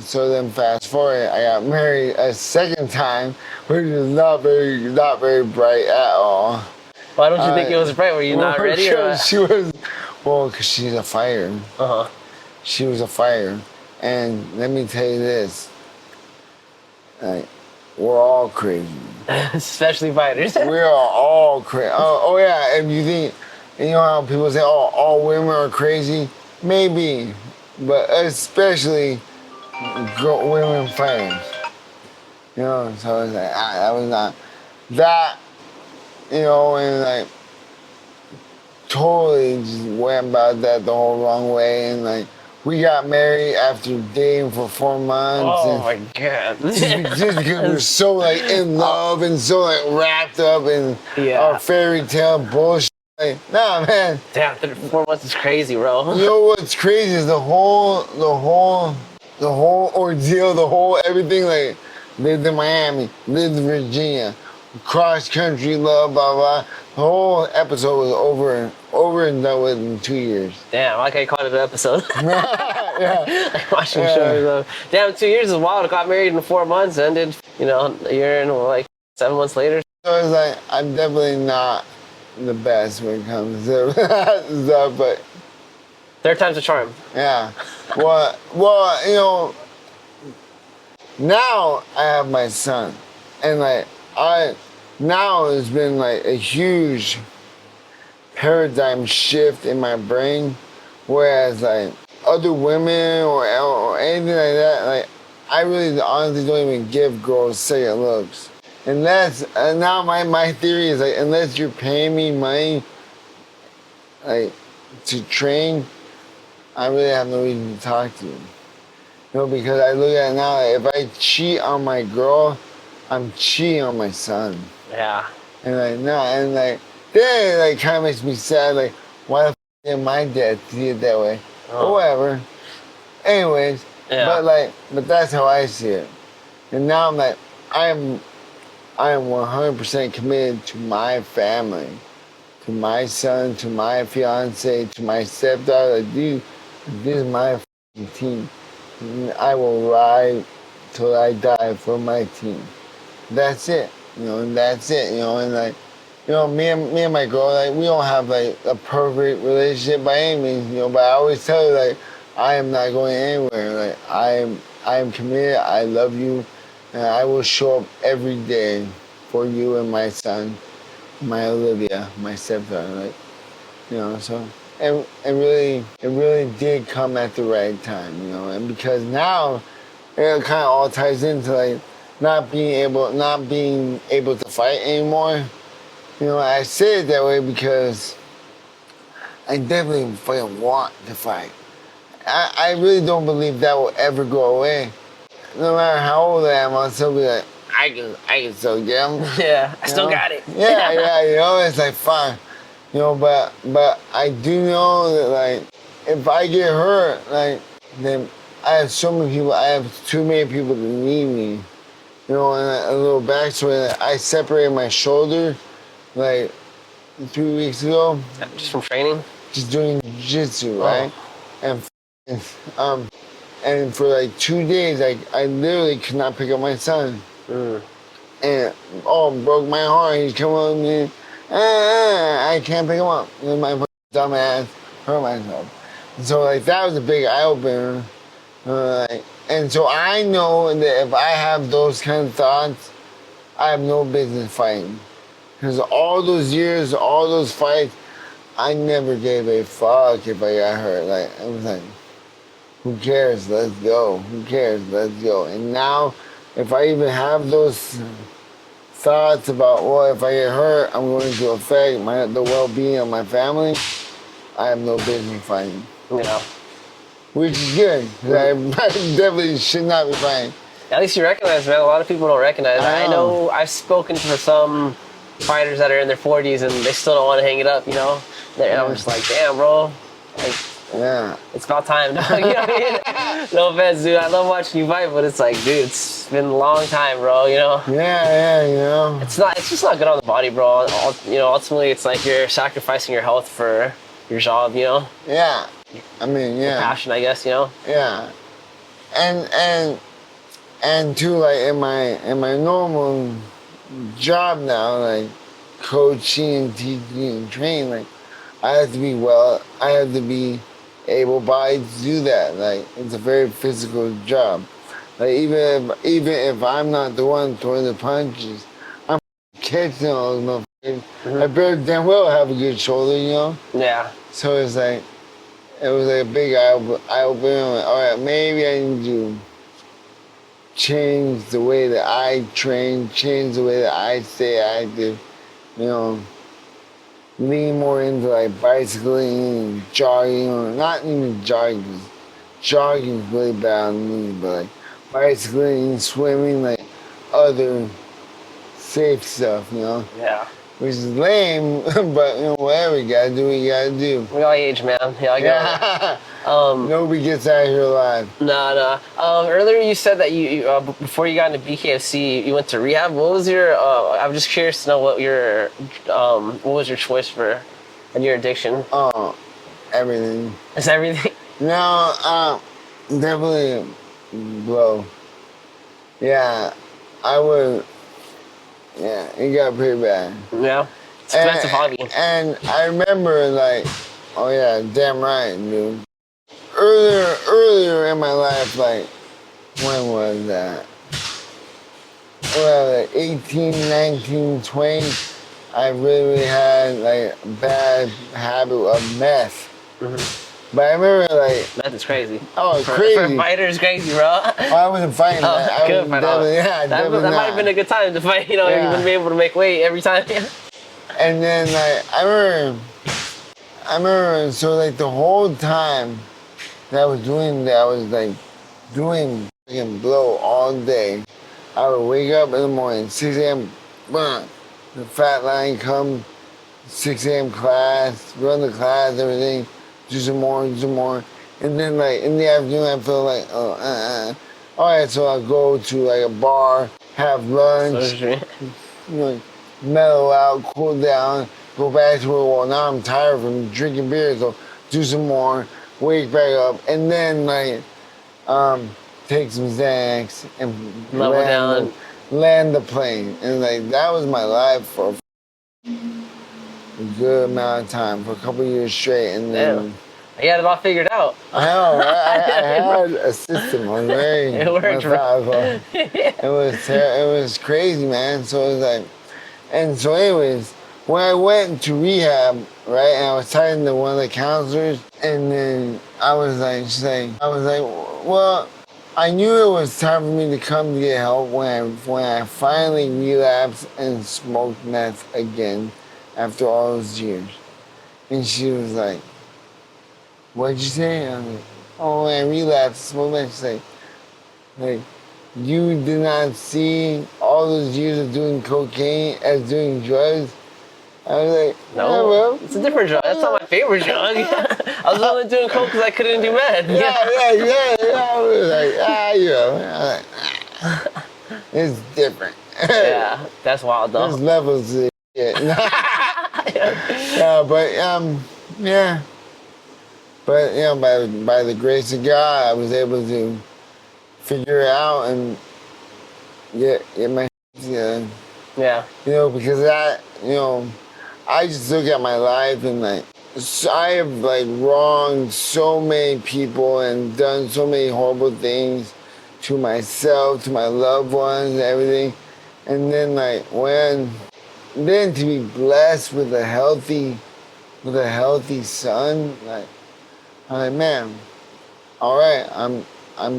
so then fast forward, I got married a second time, which is not very bright at all. Why don't you think it was bright? Were you not ready? She was, well, because she's a fighter. Uh-huh. She was a fighter, and let me tell you this. Like, we're all crazy. Especially fighters. We are all crazy. Oh yeah, if you think, you know how people say, oh, all women are crazy? Maybe, but especially women fighters. You know, so it's like, that was not, that, you know, and like, totally just went about that the whole wrong way, and like, We got married after dating for 4 months. Oh And my god. just because we're so like in love and so like wrapped up in our fairy tale bullshit. Like, nah, man. Damn, 4 months is crazy, bro. You know what's crazy is the whole ordeal, the whole everything. Like, lived in Miami, lived in Virginia, cross country love, blah blah. The whole episode was over and done with in 2 years. Damn, I like how you called it an episode. Yeah. Like watching shows. Damn, 2 years is wild. I got married in 4 months, ended, a year and like 7 months later. So it's like, I'm definitely not the best when it comes to stuff, but Third time's a charm. yeah. Well, now I have my son, and like now it's been like a huge paradigm shift in my brain, whereas like other women or anything like that, like I really honestly don't even give girls second looks. And that's now my theory is like, unless you're paying me money like to train, I really have no reason to talk to you. Because I look at it now, like, if I cheat on my girl, I'm cheating on my son. Yeah. And like, no, and like, then it like kind of makes me sad, like, why the f did my dad see it that way? Or whatever. Anyways, but that's how I see it. And now I'm like, I am 100% committed to my family, to my son, to my fiance, to my stepdaughter. Like, dude, this is my team. I will ride till I die for my team. That's it, and that's it, and like, me and my girl, like, we don't have like a perfect relationship by any means, but I always tell her like, I am not going anywhere. Like, I am committed. I love you, and I will show up every day for you and my son, my Olivia, my stepdaughter. Like, so. And it really did come at the right time, and because now it kind of all ties into like not being able to fight anymore. I say it that way because I definitely fucking want to fight. I really don't believe that will ever go away. No matter how old I am, I'll still be like, I can still get them. Yeah, I still got it. Yeah, it's like fine. But I do know that like if I get hurt, like then I have so many people. I have too many people that need me. And a little backstory. Like, I separated my shoulder like 3 weeks ago. Just from training. Just doing jiu-jitsu, right? And for like 2 days, I literally could not pick up my son. And broke my heart. He's coming up with me. I can't pick him up. And my dumb ass hurt myself. And so like that was a big eye opener. And so I know that if I have those kind of thoughts, I have no business fighting. Because all those years, all those fights, I never gave a fuck if I got hurt. Like, I was like, who cares? Let's go. Who cares? Let's go. And now, if I even have those thoughts about, well, if I get hurt, I'm going to affect the well-being of my family, I have no business fighting. Yeah. Which is good. I definitely should not be fighting. At least you recognize, man. A lot of people don't recognize. I know I've spoken to some fighters that are in their 40s and they still don't want to hang it up, And I'm just like, damn, bro. Like, it's about time, dog. You know what I mean? No offense, dude. I love watching you fight, but it's like, dude, it's been a long time, bro. Yeah. It's just not good on the body, bro. Ultimately, it's like you're sacrificing your health for your job, Yeah. I mean, yeah. Passion, I guess, Yeah. And too, like in my normal job now, like coaching, teaching, and training, like I have to be able-bodied to do that. Like, it's a very physical job. Like, even if I'm not the one throwing the punches, I'm catching all those motherfuckers. I better damn well have a good shoulder, Yeah. So it's like, it was like a big eye-opener. Like, all right, maybe I need to change the way that I train, change the way that I stay active, lean more into like bicycling and jogging, or not even jogging, 'cause jogging is really bad on me, but like bicycling, swimming, like other safe stuff, you know? Yeah. Which is lame, but you know, whatever, you gotta do what you gotta do. We all age, man. Yeah, I get it. Nobody gets out of here alive. No. Earlier you said that before you got into BKFC, you went to rehab. What was your? I'm just curious to know what was your choice for, and your addiction? Everything. Is everything? No, definitely blow. Yeah, I would. Yeah, it got pretty bad. Yeah, it's an expensive hobby. And I remember like, oh yeah, damn right, dude. Earlier in my life, like, when was that? Well, like 18, 19, 20, I really had like a bad habit of meth. Mm-hmm. But I remember like... Meth is crazy. Oh, crazy. For a fighter, it's crazy, bro. I wasn't fighting that. Good, that might have been a good time to fight, you know, you're going to be able to make weight every time. And then like, I remember, so like the whole time that I was doing that, I was like doing fucking blow all day. I would wake up in the morning, 6 a.m., the fat line come, 6 a.m. class, run the class, everything, do some more. And then like in the afternoon, I feel like, all right, so I'll go to like a bar, have lunch, you know, mellow out, cool down, go back to where, well, now I'm tired from drinking beer, so do some more, wake back up, and then like, take some Xanax and land the plane. And like, that was my life for a good amount of time, for a couple years straight. And then you had it all figured out. I know, right? I had a system. I was very methodical. It was crazy, man. So it was like, and so anyways, when I went to rehab, right, and I was talking to one of the counselors, and then I was like, well, I knew it was time for me to come to get help when I finally relapsed and smoked meth again after all those years. And she was like, what'd you say? I was like, oh, I relapsed, smoked meth. She's like, you did not see all those years of doing cocaine as doing drugs? I was like, no, it's a different drug. That's not my favorite drug. I was only doing coke because I couldn't do meth. Yeah. I was like, you know, it's different. Yeah, that's wild though. There's levels to shit. But you know, by the grace of God, I was able to figure it out and get my together. Yeah. You know, because that, you know, I just look at my life and like, I have like wronged so many people and done so many horrible things to myself, to my loved ones, and everything. And then like then to be blessed with a healthy son, like, I'm like, man, all right, I'm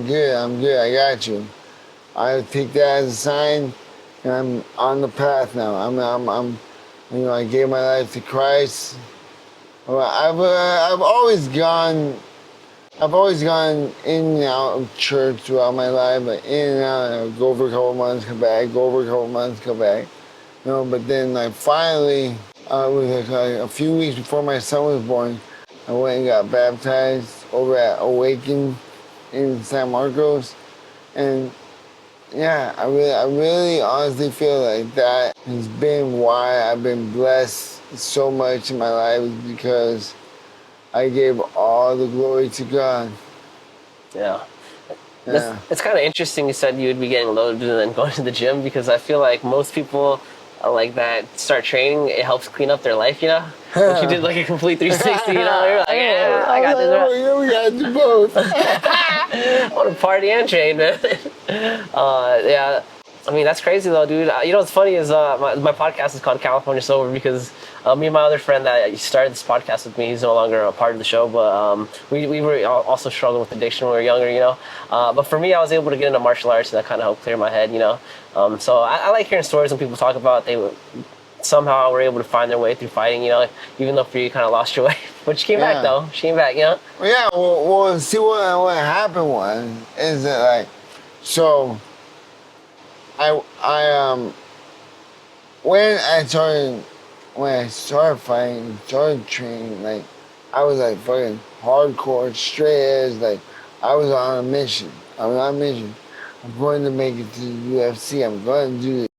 good, I got you. I take that as a sign, and I'm on the path now. I'm you know, I gave my life to Christ. I've always gone in and out of church throughout my life, like in and out. I would go for a couple months, come back, go for a couple months, come back. You know, but then like finally, it was like a few weeks before my son was born, I went and got baptized over at Awaken in San Marcos, and yeah, I really honestly feel like that has been why I've been blessed so much in my life, because I gave all the glory to God. Yeah. It's kind of interesting you said you would be getting loaded and then going to the gym, because I feel like most people like that start training, it helps clean up their life, you know? If you did like a complete 360, you know, you're like, yeah, I got this. Yeah, we gotta do both. I want to party and train, man. Yeah. I mean, that's crazy though, dude. You know what's funny is my podcast is called California Sober, because me and my other friend that started this podcast with me, he's no longer a part of the show, but we were also struggling with addiction when we were younger, you know. But for me, I was able to get into martial arts, and that kind of helped clear my head, you know. So I like hearing stories when people talk about somehow were able to find their way through fighting, you know, even though for you kind of lost your way. But she came back though. She came back, you know? Well, yeah, well see what happened is that like, so I when I started fighting, started training, like I was like fucking hardcore, straight as like I was on a mission. I was on a mission. I'm going to make it to the UFC. I'm going to do it.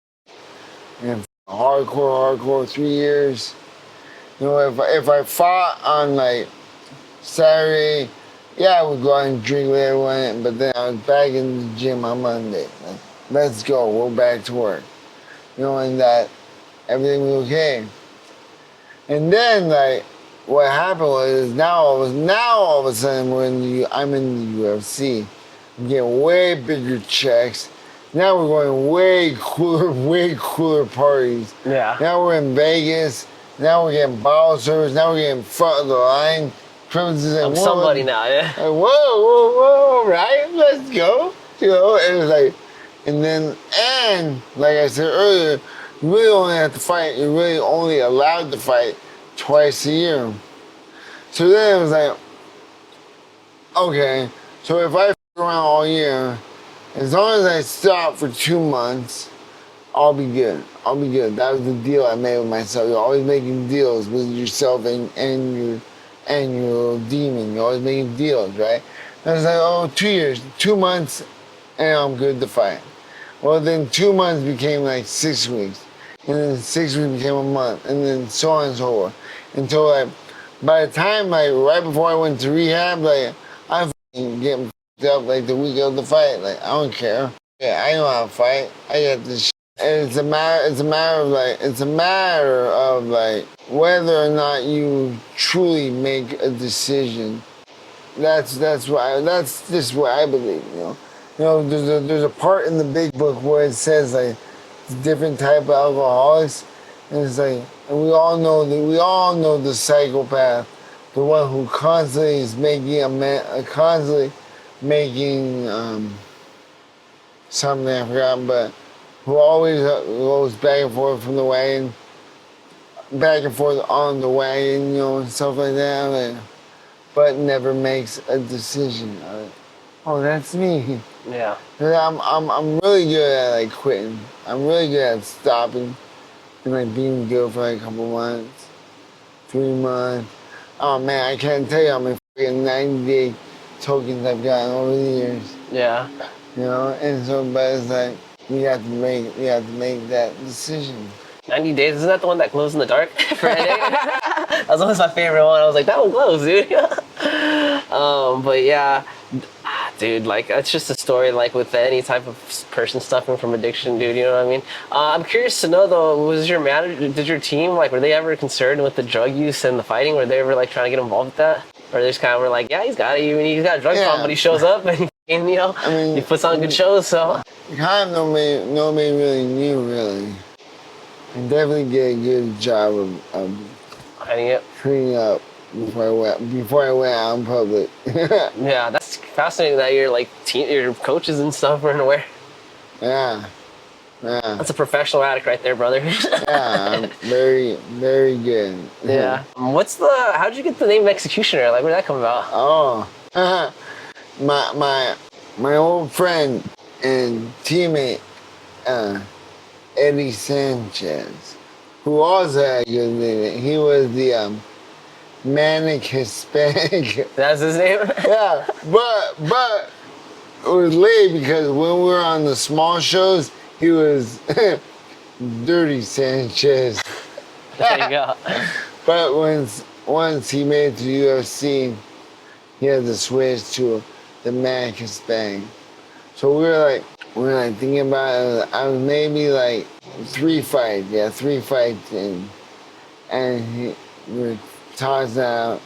And hardcore, 3 years. You know, if I fought on like Saturday, yeah, I would go out and drink with everyone, but then I was back in the gym on Monday. Like, let's go, we're back to work. You know, and that everything was okay. And then like what happened was now all of a sudden I'm in the UFC. I'm getting way bigger checks. Now we're going way cooler parties. Yeah. Now we're in Vegas. Now we're getting bottle service. Now we're getting front of the line. I'm somebody now, yeah. Like, whoa, right? Let's go. You know, and it's like, and like I said earlier, you really only have to fight. You're really only allowed to fight twice a year. So then it was like, okay, so if I around all year, as long as I stop for 2 months, I'll be good. That was the deal I made with myself. You're always making deals with yourself and your little demon. You're always making deals, right? And I was like, oh, 2 years, 2 months, and I'm good to fight. Well, then 2 months became like 6 weeks, and then 6 weeks became a month, and then so on and so forth. Until like, by the time like right before I went to rehab, like I'm getting up like the week of the fight. Like I don't care. Yeah, I know how to fight. I got this shit. And it's a matter of like whether or not you truly make a decision. That's just what I believe, you know. There's a part in the big book where it says like different type of alcoholics, and it's like, and we all know the psychopath, the one who constantly is making something I forgot, but who always goes back and forth from the wagon, back and forth on the wagon, you know, and stuff like that, like, but never makes a decision. Like, oh, that's me. Yeah. I'm really good at like quitting. I'm really good at stopping and like being good for like a couple months, 3 months. Oh man, I can't tell you how many freaking 90-day tokens I've gotten over the years. Yeah. You know, and so, but it's like we have to make that decision. 90 Days, isn't that the one that glows in the dark for NA? That was always my favorite one. I was like, that one glows, dude. But yeah, dude, like it's just a story like with any type of person suffering from addiction, dude, you know what I mean? I'm curious to know though, did your team, like, were they ever concerned with the drug use and the fighting? Were they ever like trying to get involved with that? Or they just kind of were like, yeah, he's got a drug problem, but he shows up and you know, I mean, he puts on good shows, so. Kind of nobody really knew, really. I definitely did a good job of cleaning up before I went out in public. Yeah, that's fascinating that your coaches and stuff weren't aware. Yeah. That's a professional addict right there, brother. Yeah, I'm very, very good. Yeah. How'd you get the name Mexicutioner? Like, where'd that come about? Oh, my old friend and teammate, Eddie Sanchez, who also had a good name. He was the manic Hispanic. That's his name? Yeah, but it was late because when we were on the small shows, he was Dirty Sanchez. There you go. But once he made it to UFC, he had to switch to the manic Hispanic. So we were like thinking about it. I was maybe like 3 fights in, and we were tossing out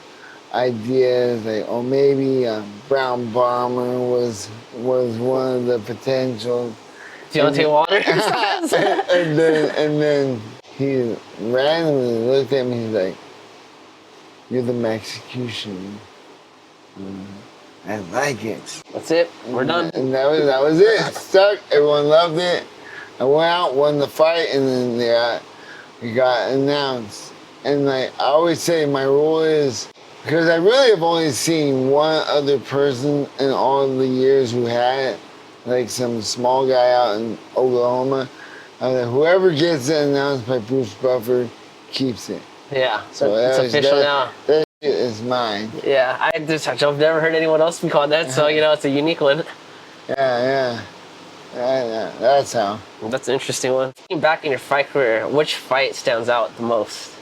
ideas like, oh, maybe Brown Bomber was one of the potentials. Deontay Wilder. and then he randomly looked at me. He's like, "You're the Mexicutioner." I like it. That's it. We're done. And that was it. Stuck. Everyone loved it. I went out, won the fight, and then it got announced. And like I always say, my rule is, because I really have only seen one other person in all the years who had it, like some small guy out in Oklahoma. Whoever gets it announced by Bruce Buffer keeps it. Yeah, so it's official now. That shit is mine. Yeah, I've never heard anyone else be called that, so it's a unique one. Yeah, that's how. That's an interesting one. Looking back in your fight career, which fight stands out the most?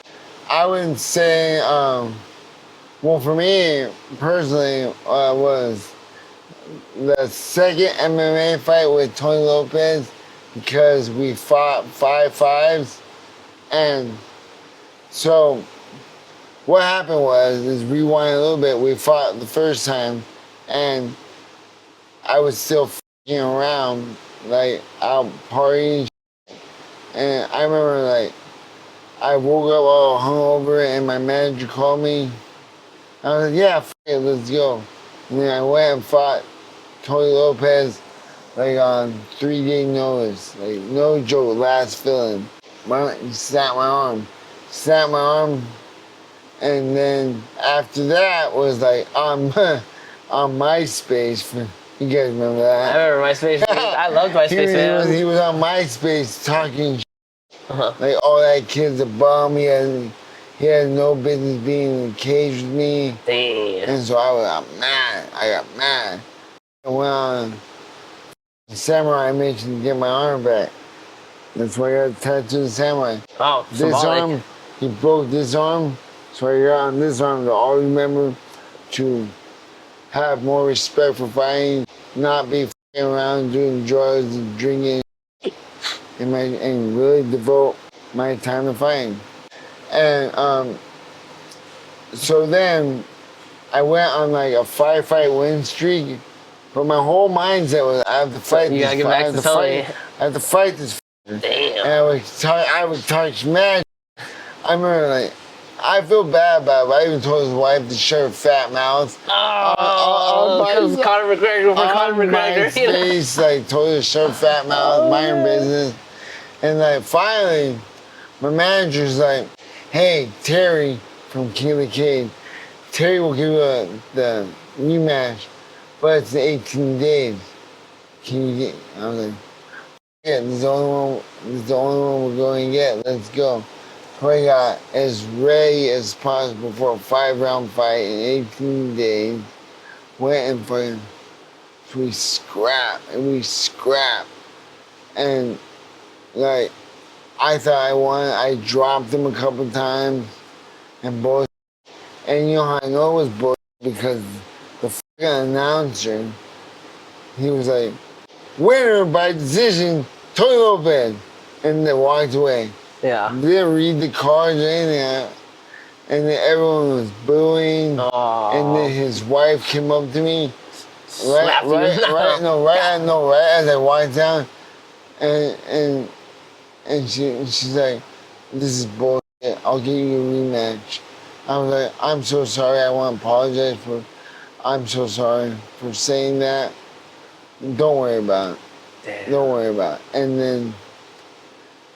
I would say, well, for me personally, was the second MMA fight with Tony Lopez, because we fought 5-5s, and so what happened is, rewind a little bit, we fought the first time, and I was still f***ing around, like out partying, and I remember like I woke up all hungover and my manager called me. I was like, yeah, f*** it, let's go. And then I went and fought Tony Lopez like on 3-day notice, like no joke, last filling. He snapped my arm, and then after that was like on MySpace. You guys remember that? I remember MySpace. I loved MySpace, man. He was on MySpace talking like all that kid's a bum. He had no business being in the cage with me. Damn. And so I got mad. I went on Samurai Mission to get my arm back. That's why I got tattooed Samurai. Oh, this symbolic. arm, he broke this arm, so I got on this arm to always remember to have more respect for fighting, not be f***ing around doing drugs and drinking, and really devote my time to fighting. And so then I went on like a 5-fight win streak, but my whole mindset was I have to fight you this. gotta get back to Tony. I have to fight this. Damn. And I would touch mad. I remember like I feel bad about it, but I even told his wife to shut her fat mouth. Oh, because Conor McGregor for Conor McGregor. Face, like told her to shut her fat mouth, mind her business. And like finally, my manager's like, hey, Terry from King of the Cage, Terry will give you the rematch, but it's 18 days. Can you get? I was like, yeah, this is the only one we're going to get. Let's go. So I got as ready as possible for a 5-round fight in 18 days. Went and fight. So we scrapped. And like, I thought I won. I dropped him a couple times and bullshit. And you know how I know it was bullshit? Because the fucking announcer, he was like, winner by decision, Tony Lopez. And then walked away. Yeah. Didn't read the cards or anything. And then everyone was booing. Aww. And then his wife came up to me. Slapped you. Right as I walked down. And she's like, this is bullshit. I'll give you a rematch. I was like, I'm so sorry. I want to apologize I'm so sorry for saying that. Don't worry about it. Damn. Don't worry about it. And then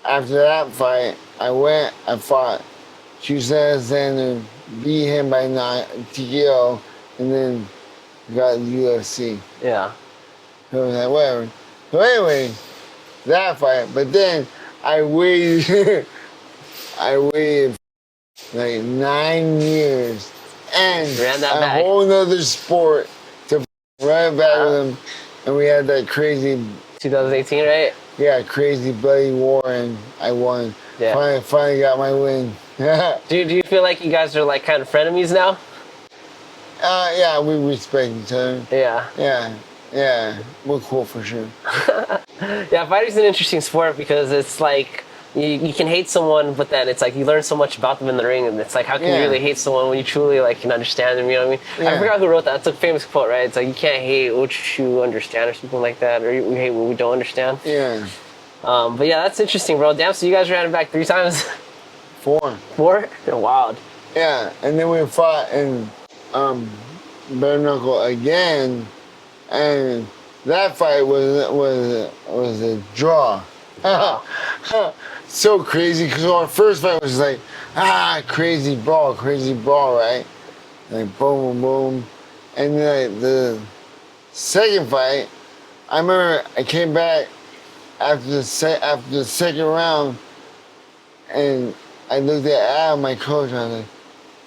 after that fight, I fought Hughes Alexander, beat him by TKO, and then got the UFC. Yeah. So I was like, whatever. So anyway, that fight. But then I waited like 9 years and ran that a back. whole nother sport to run it back with him. And we had that crazy 2018, right? Yeah, crazy bloody war, and I won. Yeah. Finally got my win. Do you feel like you guys are like kind of frenemies now? Yeah, we respect each other. Yeah, we're cool for sure. Yeah, fighting's an interesting sport because it's like you can hate someone, but then it's like you learn so much about them in the ring, and it's like how can you really hate someone when you truly like can understand them? You know what I mean? I forgot who wrote that. It's a famous quote, right? It's like you can't hate what you understand or something like that, or we hate what we don't understand. Yeah. But yeah, that's interesting, bro. Damn, so you guys ran it back 3 times? 4. 4? You're wild. Yeah, and then we fought in bare-knuckle again, and that fight was a draw. so crazy because our first fight was like, crazy brawl, right? Like boom, boom, boom. And then like, the second fight, I remember I came back after the second round, and I looked at Al, my coach, and I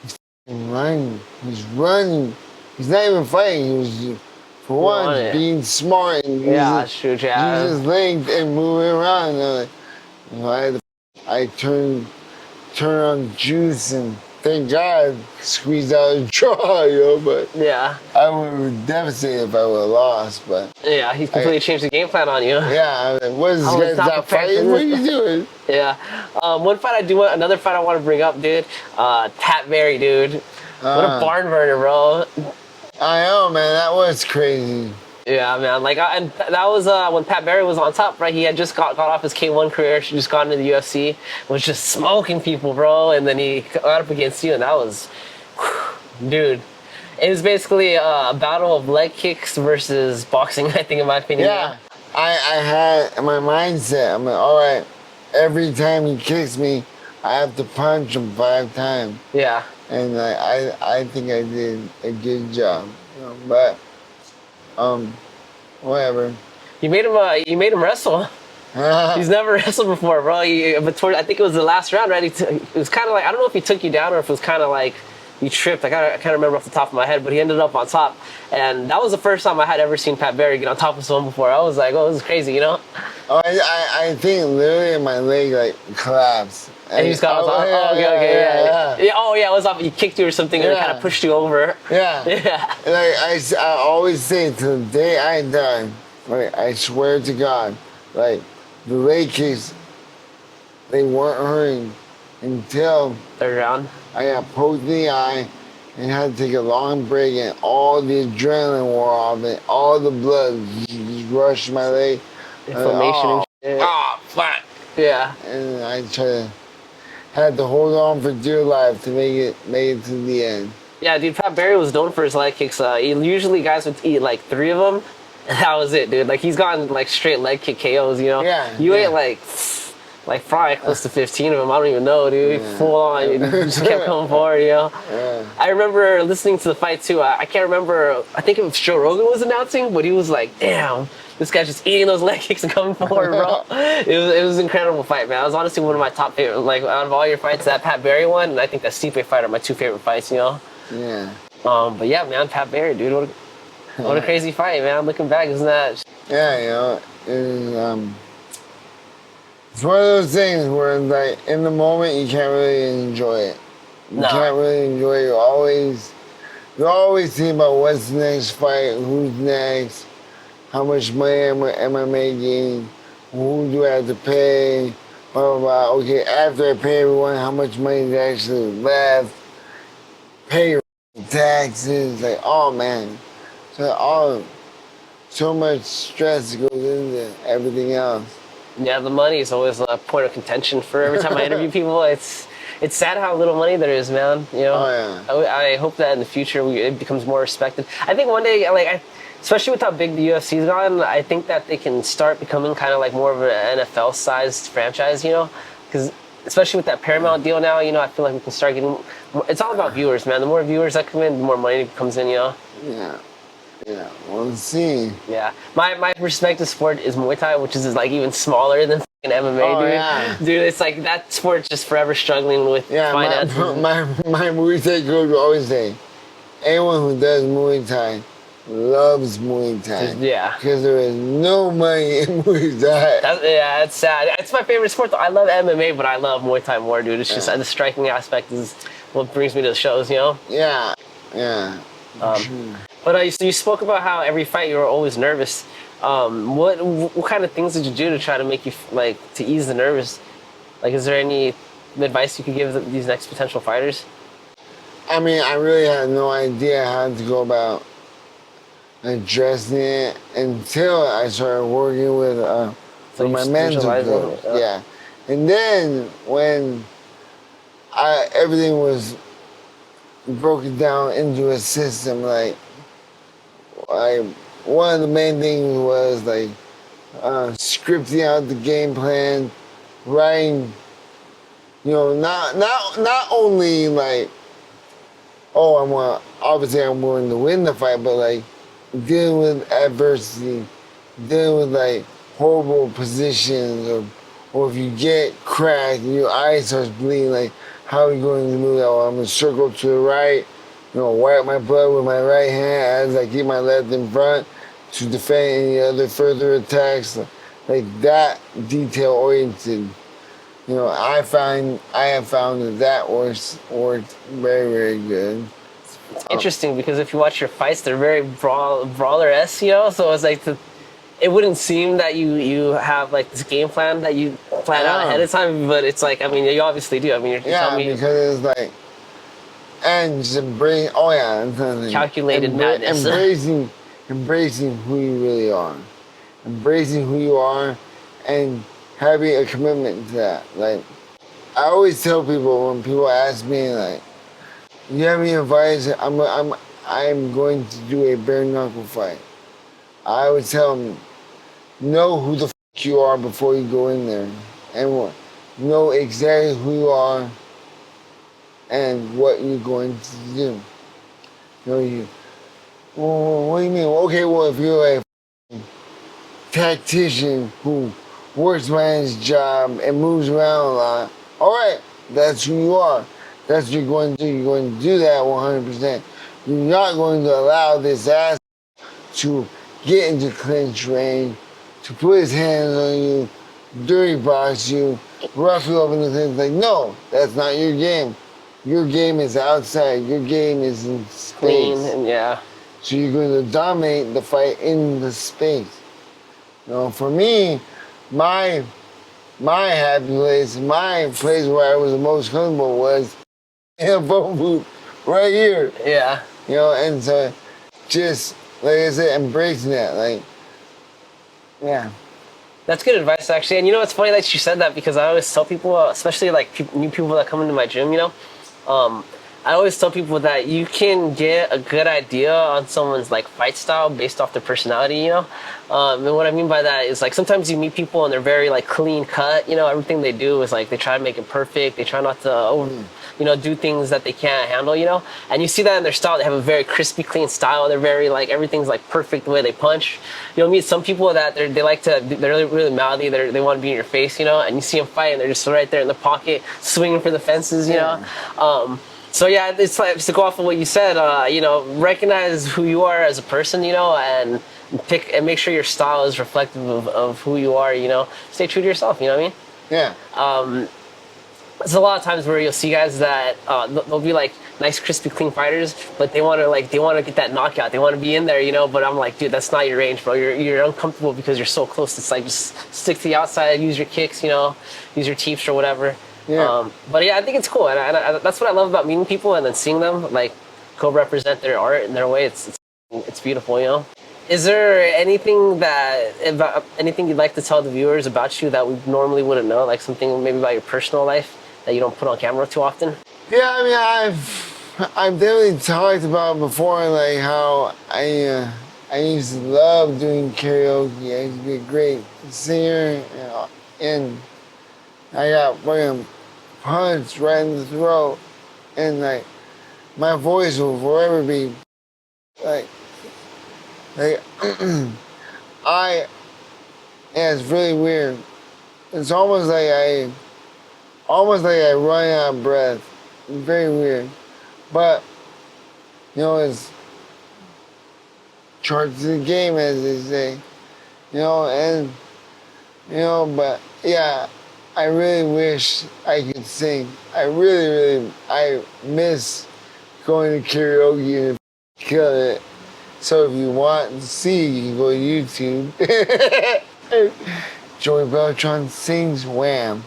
was like, running. He's running. He's not even fighting. He was, for one, being smart and using his length and moving around. And I was like, I turned on juice and thank God squeezed out a draw, But I would have devastated if I would have lost. But yeah, he's completely changed the game plan on you. Yeah, I mean, what is this guy not fighting? What are you doing? Yeah, another fight I want to bring up, dude. Pat Barry, dude. What a barn burner, bro. I know, man. That was crazy. Yeah, man. And that was when Pat Barry was on top, right? He had just got off his K1 career. She just got into the UFC. Was just smoking people, bro. And then he got up against you, and that was, dude. It was basically a battle of leg kicks versus boxing, I think, in my opinion. Yeah. I had my mindset. I'm like, all right, every time he kicks me, I have to punch him 5 times. Yeah. And I think I did a good job. But whatever. You made him wrestle. He's never wrestled before, bro. I think it was the last round, right? It was kind of like, I don't know if he took you down or if it was kind of like you tripped. I can't remember off the top of my head, but he ended up on top. And that was the first time I had ever seen Pat Barry get on top of someone before. I was like, oh, this is crazy, Oh, I think literally my leg collapsed. And he just got on top. Oh, okay, yeah. Oh, yeah, it was off. He kicked you or something and it kind of pushed you over. Yeah. Yeah. I always say to the day I die, I swear to God, the leg kicks, they weren't hurting until third round. I got poked in the eye and had to take a long break, and all the adrenaline wore off and all the blood just rushed my leg. Inflammation and shit. Flat. Yeah. And I had to hold on for dear life to make it to the end. Yeah, dude, Pat Barry was known for his leg kicks. Usually guys would eat 3 of them, and that was it, dude. He's gotten straight leg kick KOs, Yeah. You ate probably close to 15 of them. I don't even know, dude. Yeah. Full on. You just kept coming forward, Yeah. I remember listening to the fight too. I can't remember. I think it was Joe Rogan was announcing, but he was like, "Damn, this guy's just eating those leg kicks and coming forward, bro." It was an incredible fight, man. It was honestly one of my top favorite. Out of all your fights, that Pat Barry one, and I think that Stipe fight are my 2 favorite fights. Yeah. But yeah, man, Pat Barry, dude, what a crazy fight, man. Looking back, isn't that? Yeah, it's one of those things where, in the moment, you can't really enjoy it. You can't really enjoy it. You're always thinking about what's the next fight, who's next, how much money am I making, who do I have to pay, blah, blah, blah. Okay, after I pay everyone, how much money is actually left, pay your taxes, oh man. So much stress goes into everything else. Yeah, the money is always a point of contention for every time I interview people. It's sad how little money there is, man. Oh, yeah. I hope that in the future it becomes more respected. I think one day, especially with how big the UFC's gotten, I think that they can start becoming kind of more of an NFL-sized franchise, because especially with that Paramount deal now, I feel like we can start getting. It's all about viewers, man. The more viewers that come in, the more money comes in, Yeah, we'll see. Yeah, my respective sport is Muay Thai, which is even smaller than MMA, dude. Yeah. Dude, it's that sport's just forever struggling with finances. My Muay Thai coach would always say, anyone who does Muay Thai loves Muay Thai. Yeah. Because there is no money in Muay Thai. It's sad. It's my favorite sport, though. I love MMA, but I love Muay Thai more, dude. It's just the striking aspect is what brings me to the shows, Yeah. But so you spoke about how every fight you were always nervous. What kind of things did you do to try to make you to ease the nerves? Is there any advice you could give these next potential fighters? I mean, I really had no idea how to go about addressing it until I started working with my mental coach. Yeah, and then when everything was broken down into a system, one of the main things was scripting out the game plan, writing, not only like, oh, obviously I'm willing to win the fight, but like dealing with adversity, dealing with like horrible positions, or if you get cracked and your eye starts bleeding, like how are you going to move that? Well, I'm gonna circle to the right, wipe my blood with my right hand as I keep my left in front to defend any other further attacks. Like that detail oriented. I have found that works very, very good. It's interesting because if you watch your fights, they're very brawler-esque, So it's like it wouldn't seem that you have like this game plan that you plan out ahead of time, but it's like, I mean, you obviously do. I mean, you're telling me because it's like, and just calculated madness. Embracing who you really are, embracing who you are, and having a commitment to that. Like, I always tell people when people ask me like, "You have any advice?" I'm going to do a bare-knuckle fight. I always tell them, know who the f you are before you go in there, and know exactly who you are and what you're going to do. What do you mean? Okay, well, if you're a tactician who works behind his job and moves around a lot, all right, that's who you are. That's what you're going to do. You're going to do that 100%. You're not going to allow this ass to get into clinch range, to put his hands on you, dirty box you, rough you up into things. Like, no, that's not your game. Your game is outside. Your game is in space. Clean and yeah. So you're going to dominate the fight in the space. For me, my happy place, my place where I was the most comfortable was in a phone booth right here. Yeah. And so just, like I said, embracing that. Like, yeah. That's good advice, actually. And it's funny that you said that because I always tell people, especially like new people that come into my gym, I always tell people that you can get a good idea on someone's like fight style based off their personality, And what I mean by that is like sometimes you meet people and they're very like clean cut, everything they do is like they try to make it perfect. They try not to do things that they can't handle, And you see that in their style. They have a very crispy, clean style. They're very like everything's like perfect the way they punch. You'll meet some people that they're really, really mouthy. They want to be in your face, And you see them fight and they're just right there in the pocket, swinging for the fences, So yeah, it's like to go off of what you said. Recognize who you are as a person, and pick and make sure your style is reflective of who you are. Stay true to yourself. You know what I mean? Yeah. There's a lot of times where you'll see guys that they'll be like nice, crispy, clean fighters, but they want to get that knockout. They want to be in there, But I'm like, dude, that's not your range, bro. You're uncomfortable because you're so close. It's like just stick to the outside, use your kicks, use your teeps or whatever. Yeah. But yeah, I think it's cool, and that's what I love about meeting people and then seeing them like go represent their art in their way. It's beautiful, Is there anything you'd like to tell the viewers about you that we normally wouldn't know, like something maybe about your personal life that you don't put on camera too often? Yeah, I mean, I've definitely talked about before, like how I used to love doing karaoke. I used to be a great singer, and I got fucking punched right in the throat, and like my voice will forever be like it's really weird. It's almost like I run out of breath. It's very weird, but it's charge to the game, as they say, and but yeah. I really wish I could sing. I really, I miss going to karaoke and kill it. So if you want to see, you can go to YouTube. Joey Beltran sings Wham.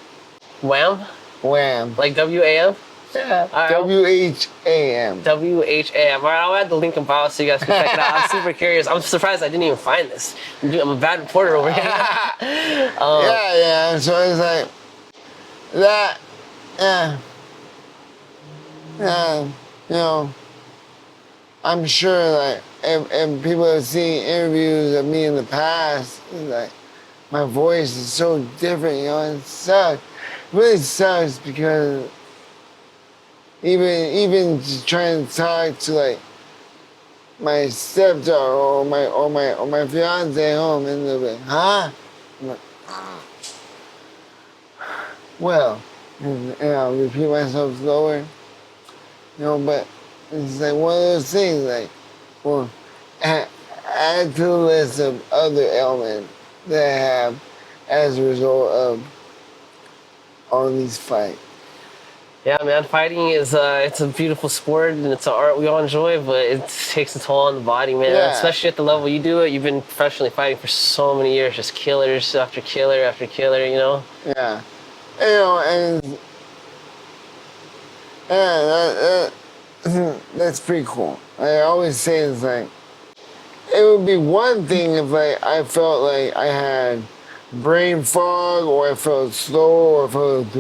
Wham? Wham. Like W-A-M? Yeah. W-H-A-M. W-H-A-M. All right, I'll add the link in bio so you guys can check it out. I'm super curious. I'm surprised I didn't even find this. I'm a bad reporter over here. Yeah. So it's like that. Yeah. I'm sure, like, if people have seen interviews of me in the past, it's like, my voice is so different, you know, it sucks. It really sucks because even just trying to talk to like my stepdaughter or my fiance at home and they'll be like, huh? I'm like, well, and I'll repeat myself slower, you know, but it's like one of those things, like, well, add to the list of other ailments that I have as a result of all these fights. Yeah, man, fighting is it's a beautiful sport and it's an art we all enjoy, but it takes a toll on the body, man. Yeah. Especially at the level you do it. You've been professionally fighting for so many years, just killers after killer after killer, you know? Yeah. You know, and yeah, that's pretty cool. I always say it's like, it would be one thing if like I felt like I had brain fog or I felt slow or I felt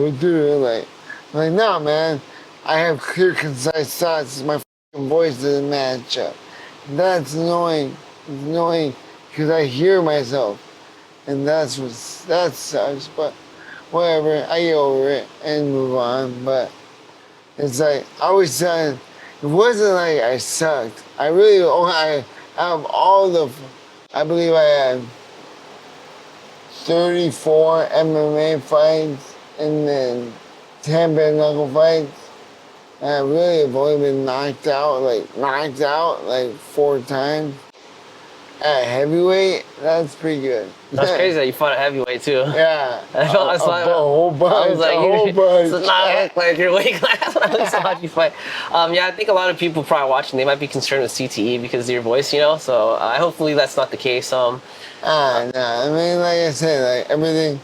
like no, man, I have clear concise thoughts. My voice doesn't match up. That's annoying. It's annoying because I hear myself, and that sucks. But whatever, I get over it and move on. But it's like I always said, it wasn't like I sucked. I really, I out of all the, I believe I had 34 MMA fights and then 10 bare-knuckle fights. And I really have only been knocked out like 4 times. At heavyweight, that's pretty good. That's crazy that you fought at heavyweight too. Yeah. I whole bunch. I was like, a whole bunch. It's not like your weight class when I saw you fight. Yeah, I think a lot of people probably watching, they might be concerned with CTE because of your voice, you know. So hopefully that's not the case. Nah. I mean, like I said, like everything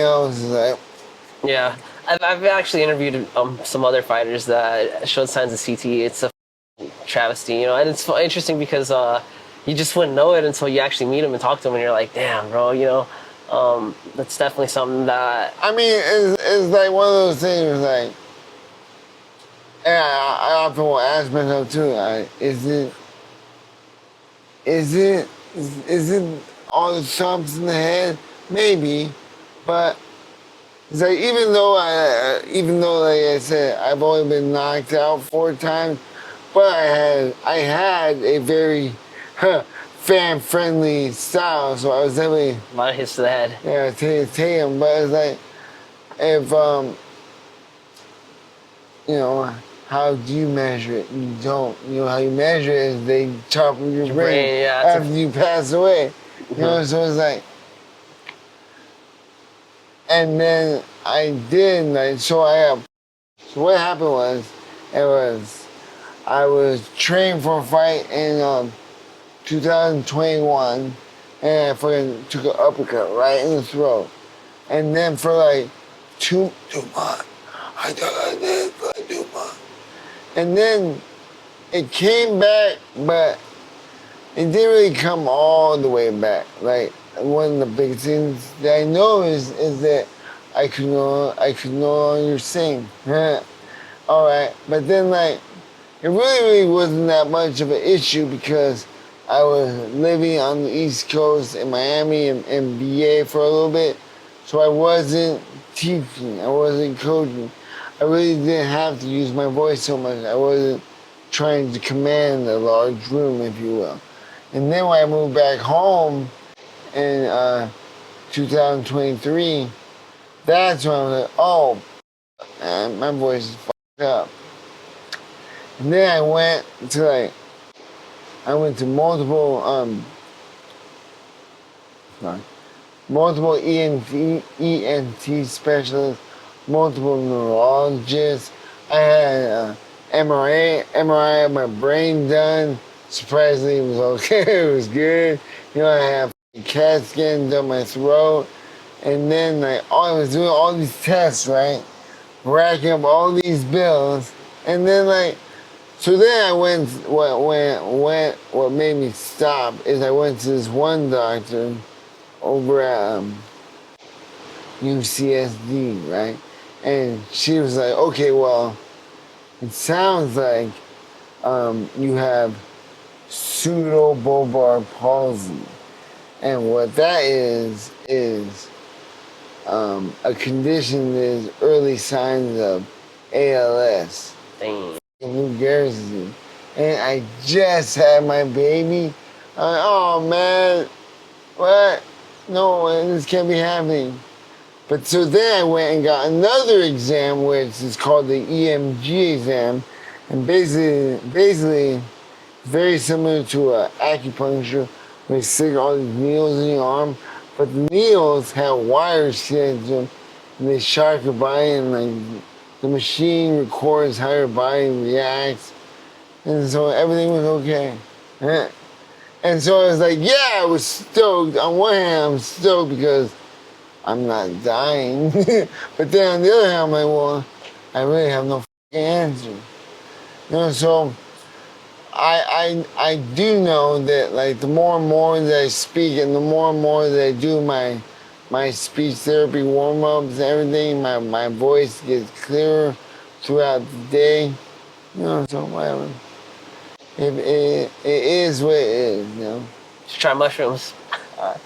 else is like. Yeah, I've actually interviewed some other fighters that showed signs of CTE. It's a travesty, you know, and it's interesting because you just wouldn't know it until you actually meet them and talk to them, and you're like, damn, bro, you know, that's definitely something that. I mean, it's like one of those things like, and I often will ask myself too, like, is it all the thumps in the head? Maybe, but it's like even though like I said, I've only been knocked out 4 times, but I had a very fan-friendly style, so I was definitely A lot of hits to the head. yeah take him. But it's like if you know, how do you measure it? You don't. You know how you measure it is they chop your brain after you pass away. You know, so it's like. And then I did, like, so what happened was, I was trained for a fight in 2021, and I fucking took an uppercut right in the throat. And then for like 2 months, I thought I did for like 2 months. And then it came back, but it didn't really come all the way back. Like, one of the big things that I know is that I could no longer sing. All right, but then like it really wasn't that much of an issue because I was living on the East Coast in Miami and BA for a little bit, so I wasn't teaching, I wasn't coaching. I really didn't have to use my voice so much. I wasn't trying to command a large room, if you will. And then when I moved back home in 2023, that's when I was like, oh, man, my voice is fucked up. And then I went to multiple ENT specialists, multiple neurologists. I had MRI of my brain done. Surprisingly, it was okay. It was good. You know, I have a CAT scan down my throat. And then like I was doing all these tests, right? Racking up all these bills. And then like, so then I went, what made me stop is I went to this one doctor over at UCSD, right? And she was like, okay, well, it sounds like you have pseudobulbar palsy. And what that is a condition that is early signs of ALS, Dang. Lou Gehrig's disease. And I just had my baby. Oh man, what? No, this can't be happening. But so then I went and got another exam, which is called the EMG exam, and basically very similar to acupuncture. They stick all these needles in your arm, but the needles have wires connected to them, and they shock your body, and like the machine records how your body reacts, and so everything was okay. And so I was like, yeah, I was stoked. On one hand, I'm stoked because I'm not dying, but then on the other hand, I'm like, well, I really have no answer. So I do know that like the more and more that I speak and the more and more that I do my speech therapy warm-ups and everything, my voice gets clearer throughout the day. So whatever. It is what it is. Just try mushrooms.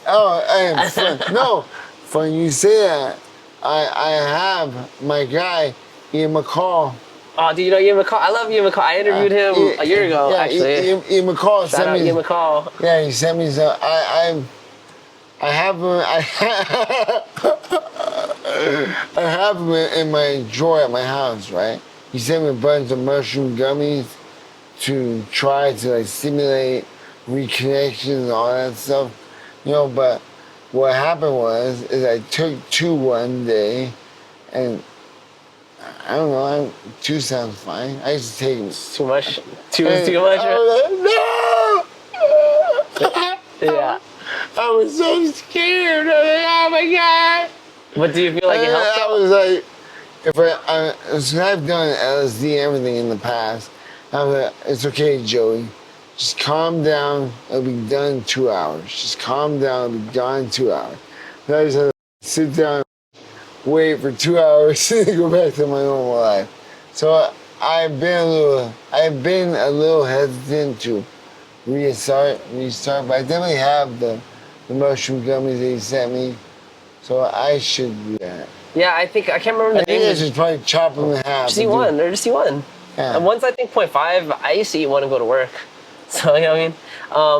No, funny you say that. I have my guy, Ian McCall. Oh, do you know Ian McCall? I love Ian McCall. I interviewed him a year ago, actually. Ian McCall Shout out Ian McCall. Yeah, he sent me some. I have him. I have him in my drawer at my house, right? He sent me a bunch of mushroom gummies to try to like stimulate reconnections and all that stuff, But what happened is I took 2 one day, and I don't know. 2 sounds fine. I used to take them. Too much. Too much. I was like, no. Yeah. I was so scared. I was like, oh my god. But do you feel like it helped? I was like, so I've done LSD and everything in the past. I was like, it's okay, Joey. Just calm down. It'll be done in 2 hours. Just calm down. It'll be done in 2 hours. Then I just had to sit down, wait for 2 hours to go back to my normal life. So I've been a little hesitant to restart, but I definitely have the mushroom gummies that he sent me. So I should do that. Yeah, I can't remember the name. I should probably chop them in half. Just eat one, or just eat one. Yeah. And one's I think 0.5. I used to eat one and go to work. So you know what I mean.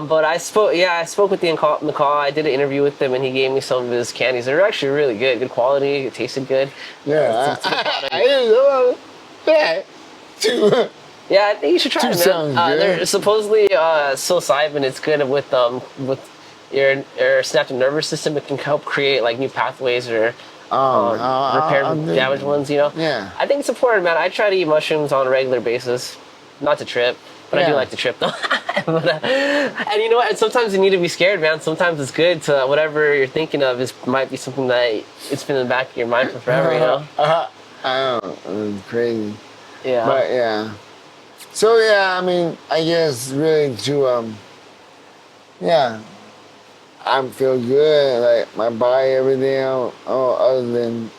But I spoke with Ian McCall. I did an interview with him, and he gave me some of his candies. They're actually really good quality. It tasted good. Yeah, I didn't know that. Yeah, I think you should try it, man. Sounds good. They're supposedly psilocybin. It's good with your synaptic nervous system. It can help create like new pathways or repair damaged ones. Yeah. I think it's important, man. I try to eat mushrooms on a regular basis, not to trip, but I do like to trip though. And you know what? Sometimes you need to be scared, man. Sometimes it's good to whatever you're thinking of might be something that it's been in the back of your mind for forever. I don't know. It's crazy. Yeah. But yeah. So yeah, I mean, I guess really to I feel good, like my body, everything. Other than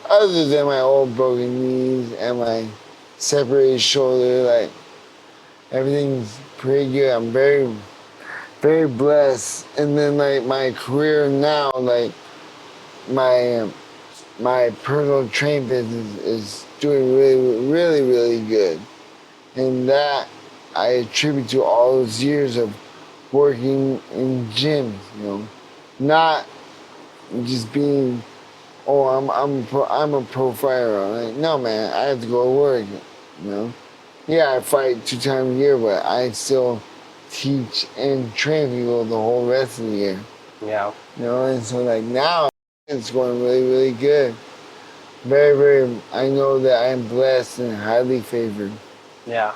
my old broken knees and my separated shoulder, like everything's pretty good. I'm very, very blessed. And then like my career now, like my personal training business is doing really, really, really good. And that I attribute to all those years of working in gyms, not just being, I'm a pro fighter. Like, no, man, I have to go to work. Yeah, I fight 2 times a year, but I still teach and train people the whole rest of the year. Yeah. And so like now it's going really, really good. Very, very. I know that I am blessed and highly favored. Yeah.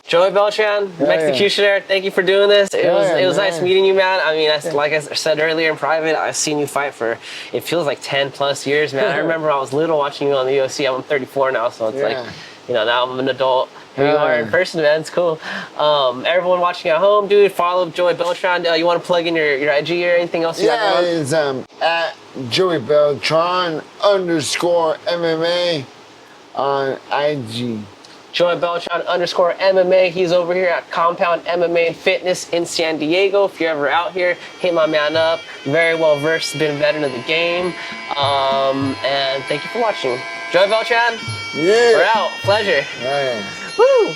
Joey Beltran, Mexicutioner, thank you for doing this. It was nice meeting you, man. I mean, like I said earlier in private, I've seen you fight for, it feels like 10 plus years, man. I remember I was little watching you on the UFC. I'm 34 now, so it's like, now I'm an adult. Here you are in person, man. It's cool. Everyone watching at home, dude, follow Joey Beltran. You want to plug in your IG or anything else you got going on? It's at Joey Beltran _ MMA on IG. Joey Beltran _ MMA. He's over here at Compound MMA and Fitness in San Diego. If you're ever out here, hit my man up. Very well versed, been a veteran of the game. And thank you for watching. Joey Beltran, Yeah. we're out. Pleasure. Man. Woo!